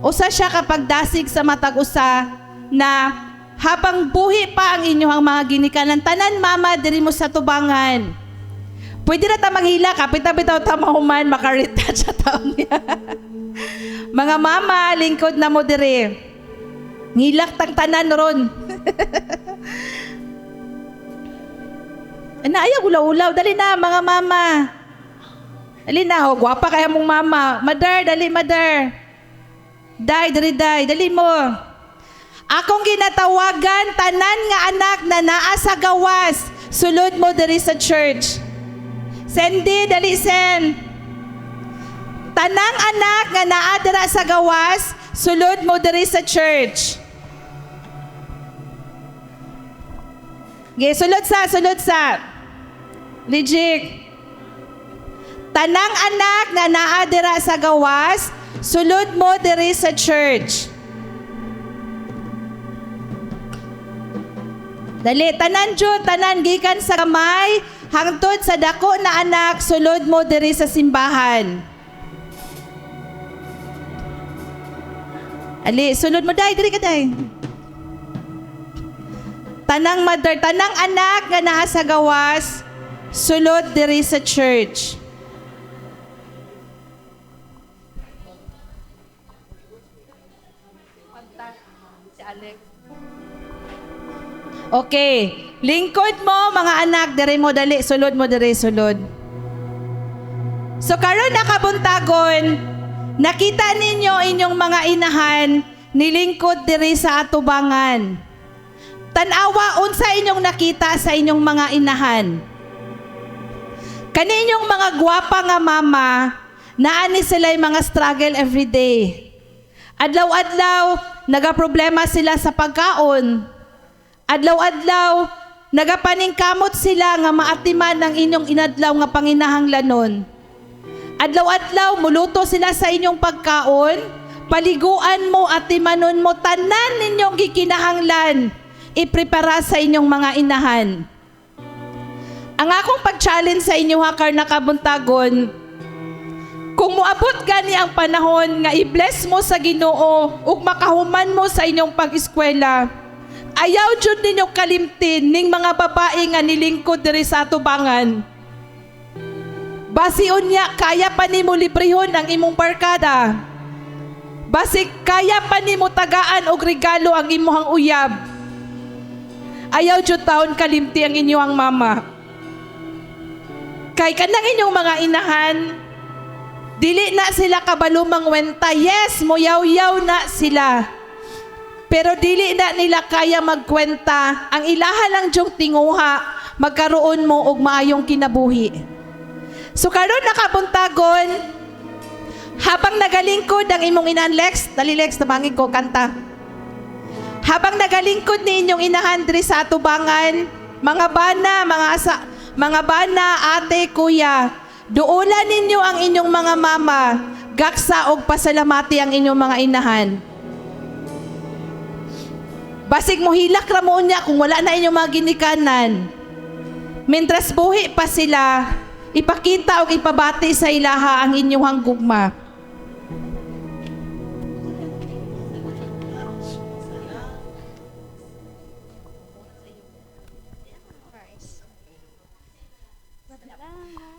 Usa siya kapag dasig sa matag usa na habang buhi pa ang inyong mga ginikanan, tanan mama diri mo sa tubangan. Pwede na ta maghila, kapita-bitaw ta mahuman, makarita sa taon niya. Mga mama, lingkod na mo diri. Ngilak tang tanan ron. Ayaw ulaw-ulaw, dali na mga mama. Dali na, gwapa kaya mong mama. Mother, dali mother. Dali mo. Akong ginatawagan, tanan nga anak na naa sa gawas, sulod mo diri sa church. Sendi, dali sen. Tanang anak nga naa dira sa gawas, sulod mo diri sa church. Sulod sa. Lijik. Tanang anak nga naa dira sa gawas, sulod mo diri sa church. Dali, tanan jud, tanan gikan sa kamay, hangtod sa dako na anak, sulod mo diri sa simbahan. Ali, sulod mo dai, diri ka dai. Tanang mother, tanang anak nga naa sa gawas, sulod diri sa church. Okay. Lingkod mo, mga anak, diri mo dali, sulod mo diri, sulod. So karon nakabuntagon, nakita ninyo inyong mga inahan, nilingkod diri sa atubangan. Tanawa, unsa inyong nakita sa inyong mga inahan? Kaninyong mga gwapa nga mama, naani sila'y mga struggle everyday. Adlaw-adlaw, nagaproblema sila sa pagkaon. Adlaw-adlaw, nagapaningkamot sila nga maatiman ang inyong inadlaw nga panginahanglanon. Adlaw-adlaw, muluto sila sa inyong pagkaon, paliguan mo at timanon mo, tanan ninyong gikinahanglan, iprepara sa inyong mga inahan. Ang akong pag-challenge sa inyo hakar nakabuntagon, kung muabot gani ang panahon nga i-bless mo sa Ginoo ug makahuman mo sa inyong pag-eskwela, ayaw jud ninyo kalimtin ning mga babae nga nilingkod diri sa atubangan. Basi unya kaya pa nimo librehon ang imong barkada. Basi kaya pa nimo tagaan og regalo ang imong uyab. Ayaw jud taon kalimti ang inyong mama. Kay kanang inyong mga inahan, dili na sila kabalumang wenta. Yes, moyaw-yaw na sila. Pero dili na nila kaya magkwenta. Ang ilaha lang diyong tinguha, magkaroon mo og maayong kinabuhi. So karon nakabuntagon, habang nagalingkod ang imong inahan, Lex, dali Lex, tabangin ko, kanta. Habang nagalingkod ni inyong inahan diri sa atubangan, mga bana, ate, kuya, duulan ninyo ang inyong mga mama, gaksa og pasalamati ang inyong mga inahan. Basig mo hilak ra mo niya kung wala na inyong mga ginikanan. Mintras buhi pa sila, ipakita o ipabati sa ilaha ang inyong gugma.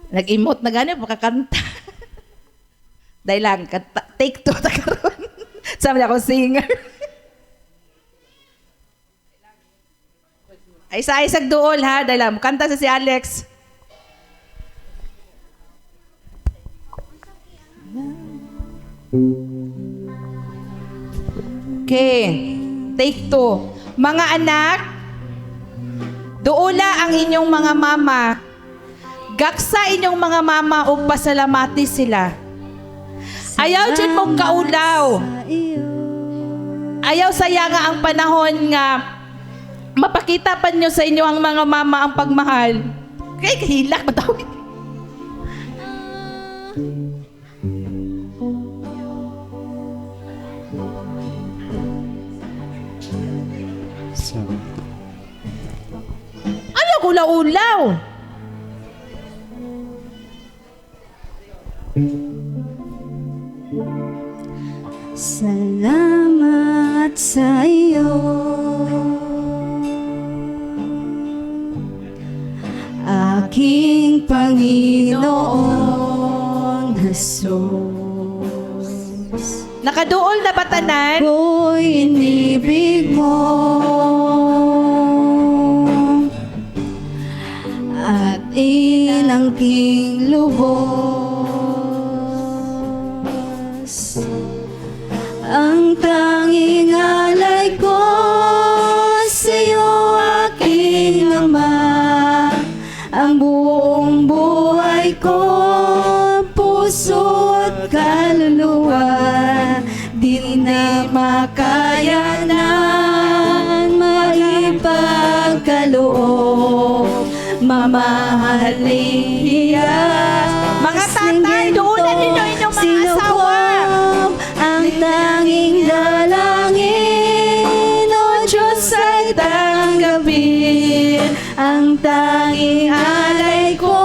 Nag-emote na gani, makakanta. Dahil lang, take two ta karon. Sabi niya ako singer. Ay isa-isag duol ha, dahil lang, kanta sa si Alex. Okay, take two. Mga anak, duula ang inyong mga mama. Gaksa inyong mga mama o pasalamati sila. Ayaw dyan mong kaulaw. Ayaw saya nga ang panahon nga mapakita pa nyo sa inyo ang mga mama ang pagmahal. Kaya kahilak, matawid. Ayaw ulaw-ulaw. Salamat sa iyo, aking Panginoon Jesus. Nakaduol na ba tanan? Ako'y inibig mo at inangking lubos. Ang tanging alay ko sa'yo, aking Ama. Ang buong buhay ko, puso at kaluluwa, di na makayanan maipagkaloob. Mamahaling hiyas, Mga tatay, duulan ninyo inyong mga asawa. ang tanging dalangin, O Diyos ay tanggapin. Ang tanging alay ko,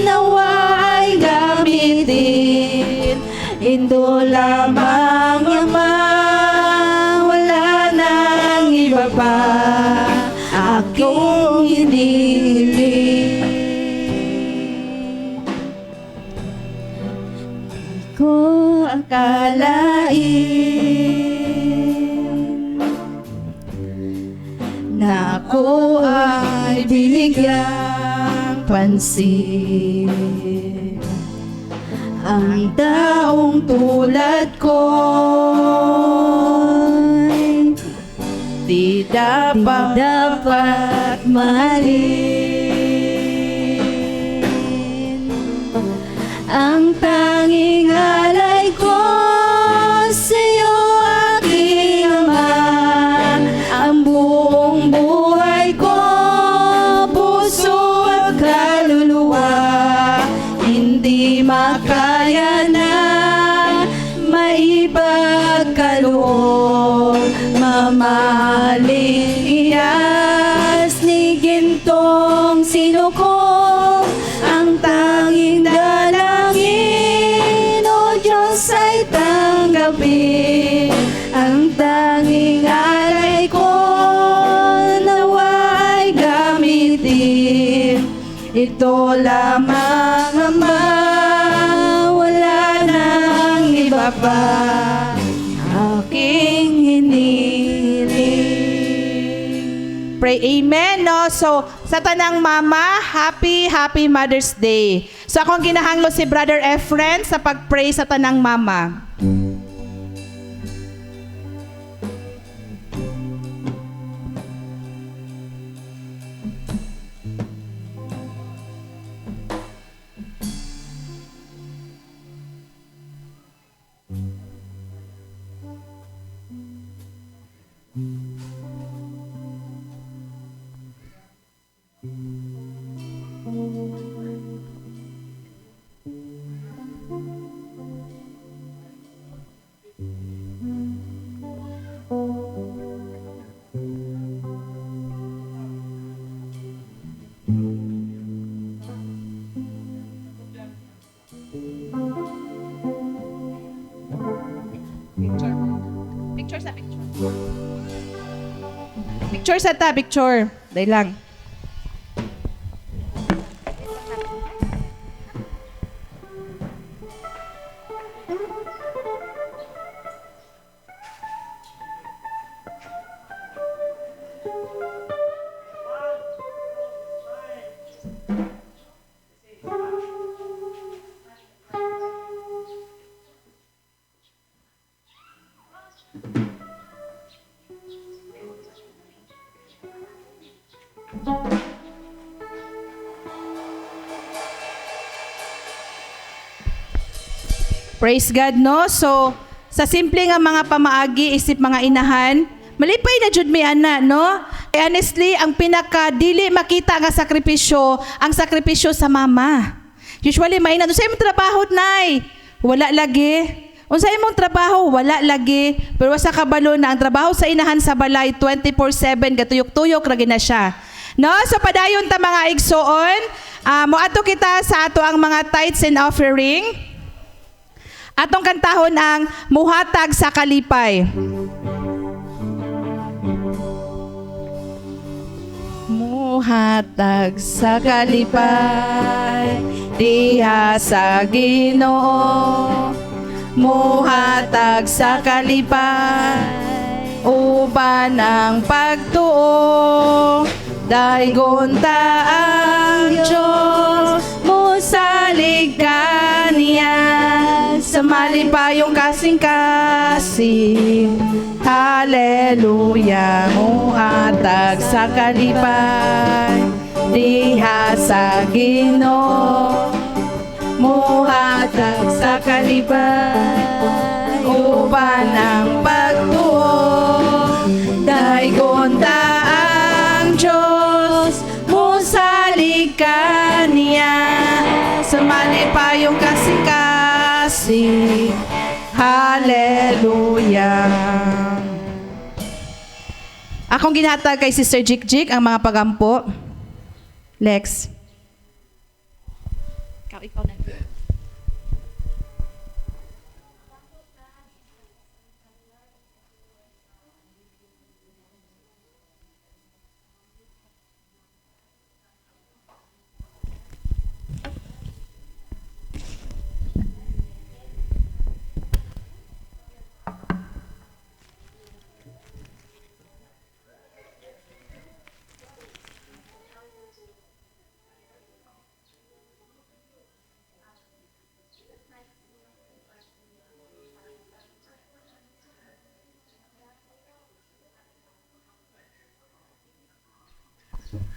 nawa ay gamitin. Indo lamang Ama, wala nang iba pa akong hinihiling. Ko akalain na ako ay binigyang pansin. Ang taong tulad ko Di dapat dapat mahalin. Ang tanging alay ko sa'yo, aking Ama. Ang buong buhay ko, puso at kaluluwa, hindi makaya na maipagkaloob. Mamahaling iyas ni gintong sinuko, ang tanging dalangin, O Diyos ay tanggapin. Ang tanging alay ko, nawa ay gamitin. Ito lamang Ama, wala nang iba pa aking hinihiling. pray amen, no? So, sa tanang mama, happy Mother's Day. So, akong ginahanglo si Brother Efren sa pag-pray sa tanang mama. Picture sa picture. Picture sa ta, picture. Dahil lang. Praise God, no? So, sa simple nga mga pamaagi, isip mga inahan, malipay na jud may ana, no? Honestly, ang pinaka-dili makita nga sakripisyo, ang sakripisyo sa mama. Usually, may na, unsay imong trabaho, nay? Wala lagi. Unsay imong trabaho? Wala lagi. Pero sa kabalo na, ang trabaho sa inahan sa balay, 24/7, gatuyok-tuyok, ragi na siya. No? So, padayon ta mga igsoon, moadto kita sa ato ang mga tithes and offering. Atong kantahon ang Muhatag sa Kalipay. Muhatag sa kalipay, diha sa Ginoo. Muhatag sa kalipay, uban ang pagtuo. Daygon ta ang Diyos, musalig ka niya. Sa malipayong kasing-kasing, haleluya, muhatag sa kalipay, diha sa Ginoo. Muhatag sa kalipay, uban ang pagtuo. Daygon ta ang Diyos, musalig ka niya. Sa malipayong kasing-kasing, hallelujah. Akong ginhatag kay Sister Jik ang mga pagampo. Lex. Ikaw na.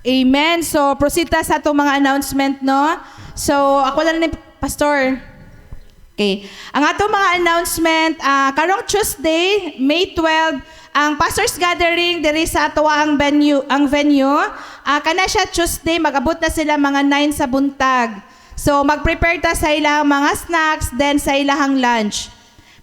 Amen. So, proceed ta sa itong mga announcement, no? So, ako lang ni Pastor. Okay. Ang atong mga announcement, karong Tuesday, May 12, ang Pastors Gathering diri sa ato ang venue. Kana siya Tuesday, mag-abot na sila mga 9 sa buntag. So, mag-prepare ta sa ilang mga snacks, then sa ilang lunch.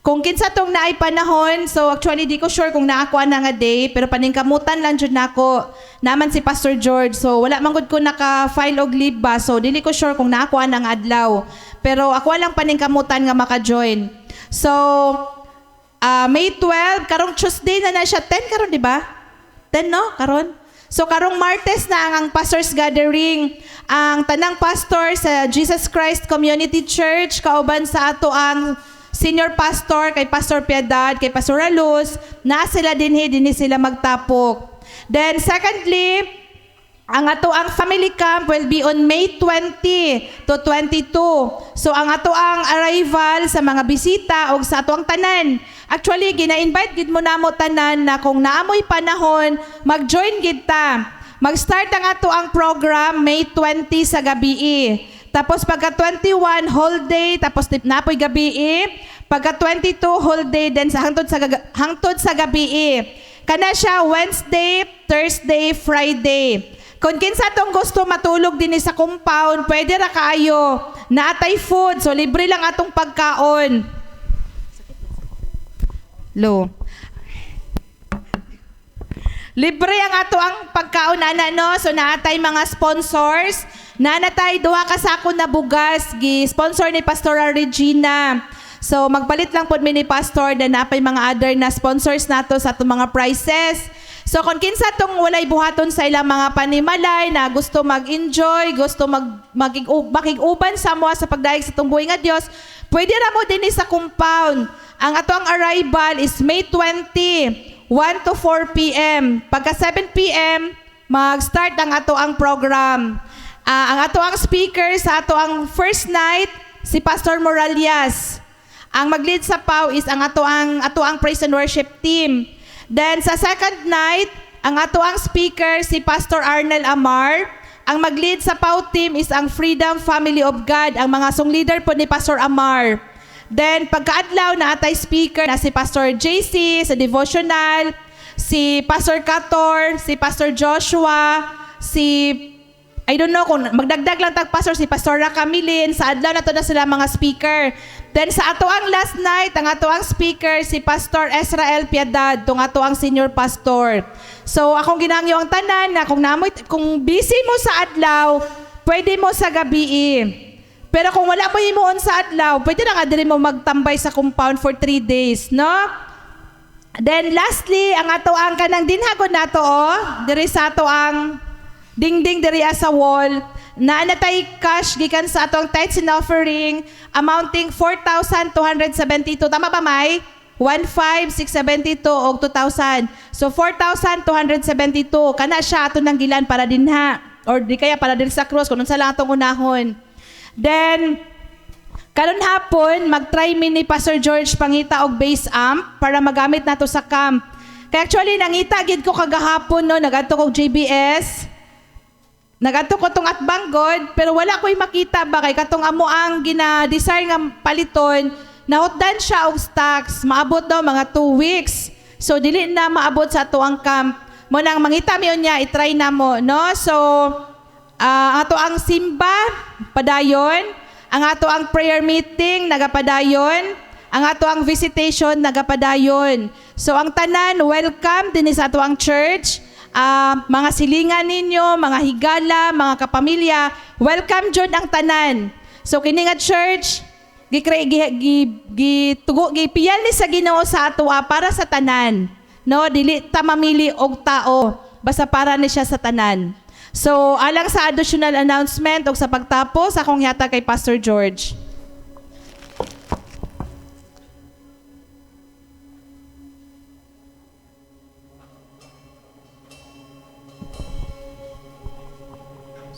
Kung kinsa tong naay panahon, so actually di ko sure kung naakuan na nga day, pero paningkamutan lang jud nako. Naman si Pastor George, so wala man gud ko naka-file og leave ba, so dili ko sure kung naakuan ang adlaw. Pero ako lang paningkamutan nga maka-join. So, May 12, karong Tuesday na siya, 10 karon di ba? 10 no? Karon? So karong Martes na ang Pastors Gathering, ang tanang pastor sa Jesus Christ Community Church, kauban sa ato ang senior pastor, kay Pastor Piedad, kay Pastor Aluz, na sila dinhi sila magtapok. Then secondly, ang ato ang family camp will be on May 20 to 22. So ang ato ang arrival sa mga bisita o sa ato ang tanan. Actually, gina-invite gid mo namo tanan na kung naamoy panahon, mag-join gid ta. Mag-start ang ato ang program May 20 sa gabi. Tapos pagka 21 whole day, tapos napoy gabi. Pagka 22 whole day, then sa hangtod sa gabi. Kana siya Wednesday, Thursday, Friday. Kung kinsa tong gusto matulog din sa compound, pwede ra kaayo. Naatay food, so libre lang atong pagkaon. Lo. Libre ang ato ang pagkaon ana no. So naatay mga sponsors. Nanatay duha ka sako na bugas gi sponsor ni Pastora Regina. So magpalit lang po ni Pastor na napay mga other na sponsors nato sa atong mga prizes. So kung kinsa tong walay buhaton sa ilang mga panimalay na gusto mag-enjoy, gusto makig-uban sa mo sa pagdaig sa tong buhay nga Dios, pwede ra mo dinhi sa compound. Ang atong arrival is May 20, 1 to 4 p.m. Pagka 7 p.m., mag-start ang ato ang program. Ang ato ang speaker sa ato ang first night, si Pastor Moralias. Ang mag-lead sa PAW is ang ato ang praise and worship team. Then sa second night, ang ato ang speaker si Pastor Arnel Amar. Ang mag-lead sa PAW team is ang Freedom Family of God, ang mga song leader po ni Pastor Amar. Then pagkaadlaw na atay speaker na si Pastor JC sa devotional, si Pastor Kator, si Pastor Joshua, I don't know kung magdagdag lang tag-pastor si Pastor Rakamilin, sa adlaw na to na sila mga speaker. Then sa ato ang last night, ang ato ang speaker si Pastor Israel Piedad, tong ato ang senior pastor. So akong ginangyo ang tanan na kung busy mo sa adlaw, pwede mo sa gabi. Pero kung wala mo himuon sa adlaw, pwede na nga dili mo magtambay sa compound for 3 days, no? Then lastly, ang ato ang kanang dinhagon nato diri sa ato ang dingding diri sa wall na natay cash gikan sa atong tithes and offering amounting 4,272. Tama ba, May? 1,5,672 o 2,000. So 4,272 kana siya ato nang gilan para dinha or di kaya para diri sa cross kung unsa lang atong unahon. Then karon hapon mag-try mi ni Pastor George pangita og bass amp para magamit nato sa camp. Kaya actually nangita gid ko kagahapon no, nagadto kog JBS. Nagato ko tong Atbanggod, pero wala ko'y makita ba kay katong amo ang gina-desire nga paliton, nahutdan siya og stocks, maabot daw mga 2 weeks. So dili na maabot sa ato ang camp. Mo nang mangita mi unya, i-try na mo, no? So ato ang simba padayon, ang ato ang prayer meeting nagapadayon, ang ato ang visitation nagapadayon. So ang tanan welcome din sa ato ang church. Mga silingan ninyo, mga higala, mga kapamilya, welcome jud ang tanan. So kini nga church, gipiyal ni sa Ginoo sa ato para sa tanan. No, dili ta mamili og tao, basta para ni siya sa tanan. So alang sa additional announcement og sa pagtapos, akong yata kay Pastor George.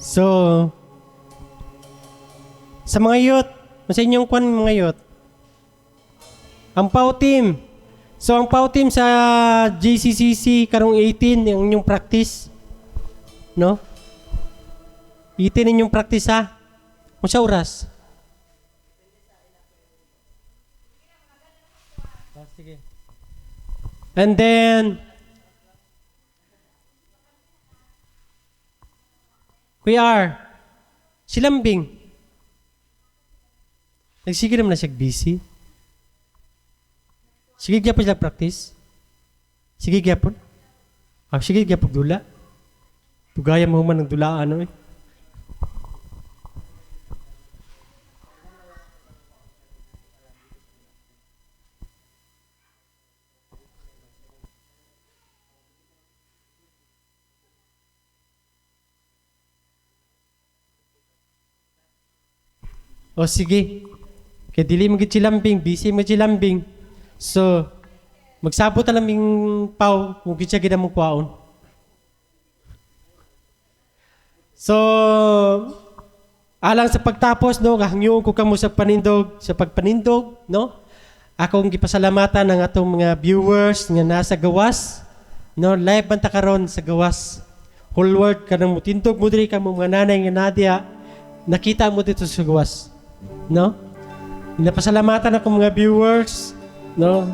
So, sa mga youth, sa inyong kwan mga youth, ang PAW team. So, ang PAW team sa JCCC karong 18, yung inyong practice. No? 18 inyong practice ha? Kung sa oras? Sige. And then, we are si Lambing. Nagsige naman na siya busy. Sige gyapon sila practice. Sige gyapon. Sige gyapon dula. Tugaya mo man ng dula ano eh. O sige. Kaya dili magit si Lambing, busy mo si Lambing. So, magsabot na laming PAW kung kitsa gina mong kwaon. So, alang sa pagtapos, no, kahangyo ko kamo sa pagpanindog, no? Akong gipasalamatan ng atong mga viewers nga nasa gawas, no? Live banta karon sa gawas. Whole world kanang mutindog mo diri kamo mga nanay nga Nadia, nakita mo dito sa gawas. No? Napasalamatan ako mga viewers, no?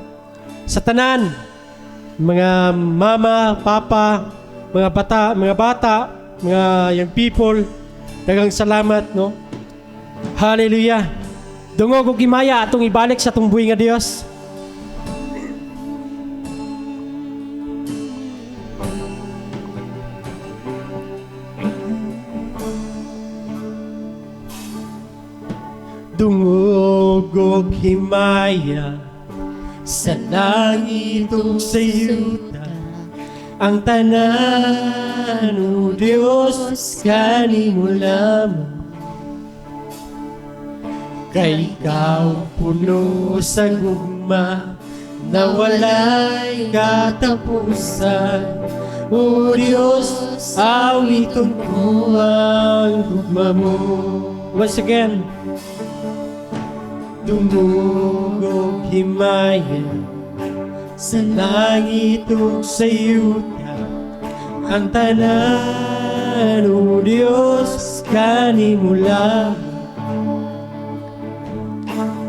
Sa tanan, mga mama, papa, mga bata, mga young people, daghang salamat, no? Hallelujah. Dungog og gimaya atong ibalik sa atong buhi nga Dios. Dungog Dumugog himaya sa langit ug sa yuta, ang tanan, O Diyos, kanimo lamang. Kay ikaw puno sa gugma na walay katapusan. O Diyos, awiton ko ang gugma mo. Once again. Dumugog himaya sa langit ug sa yuta, ang tanan, O Diyos, kanimo lamang.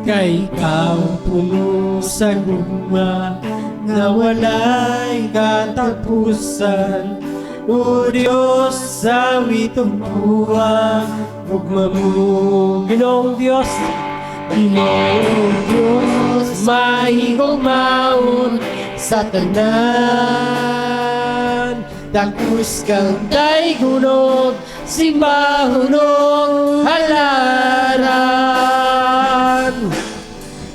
Kay ikaw puno sa gugma na walay katapusan. O Diyos, awiton ko ang gugma mo. Ginoong Diyos, Ginoong Diyos, mahigugmaon sa tanan. Dakus kang daygunog, simbahunog halaran.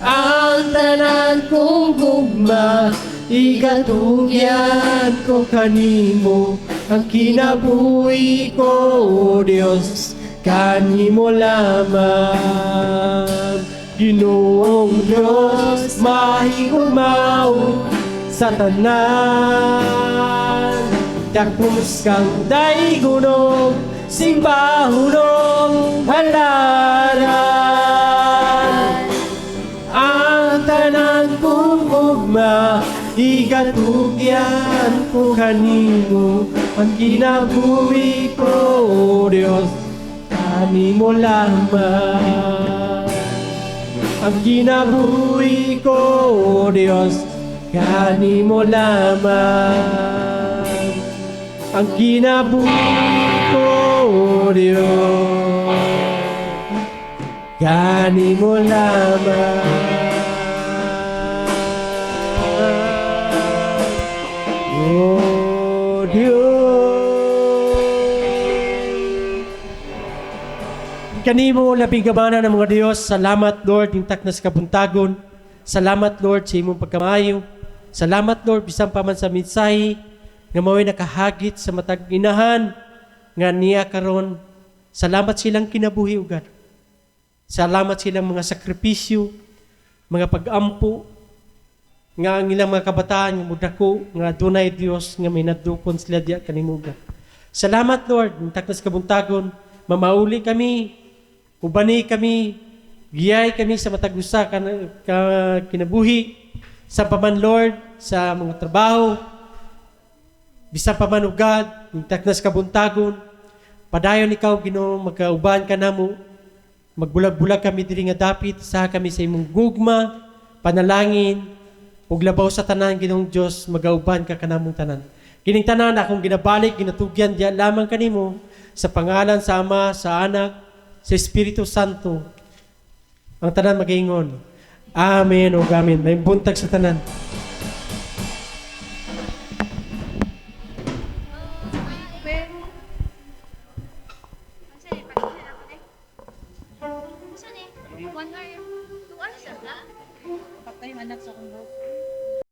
Ang tanan kong gugma, igatugyan ko kanimo. Ang kinabuhi ko, O Diyos, kanimo lamang. Ginoong Diyos, mahigugmaon sa tanan. Dakus kang daygunog, simbahunog halaran. Ang tanan kong gugma, igatugyan ko kanimo. Ang kinabuhi ko, O Diyos, kanimo lamang. Ang kinabuhi ko, O Diyos, kanimo lamang. Ang kinabuhi ko, O Diyos, kanimo lamang. O Diyos, kanimo labing gamana ng mga Diyos. Salamat, Lord, yung taknas kabuntagon. Salamat, Lord, sa imong pagkamayo. Salamat, Lord, bisan pa man sa mensahe nga mao'y nakahagit sa matag inahan nga niya karon. Salamat silang kinabuhi, O God. Salamat silang mga sakripisyo, mga pag-ampo, nga ang ilang mga kabataan, nga mudako, nga dunay Diyos, nga may nadukon sila diya kanimo, God. Salamat, Lord, yung taknas kabuntagon. Mamauli kami, ubani kami, giyay kami sa matagusa kinabuhi, sa paman, Lord, sa mga trabaho, bisan pa man, O God, yung taknas kabuntagon, padayon ikaw, Ginoo, magkauban ka namo, magbulag-bulag kami diri nga dapit, sa kami sa imong gugma, panalangin, ug labaw sa tanan, Ginoong Dios, magauban ka kanamong tanan. Kining tanan akong ginabalik, ginatugyan diya lamang kanimo, sa pangalan sa Ama, sa Anak, sa Espiritu Santo. Ang tanan magaingon. Amen o amen. May buntag sa tanan.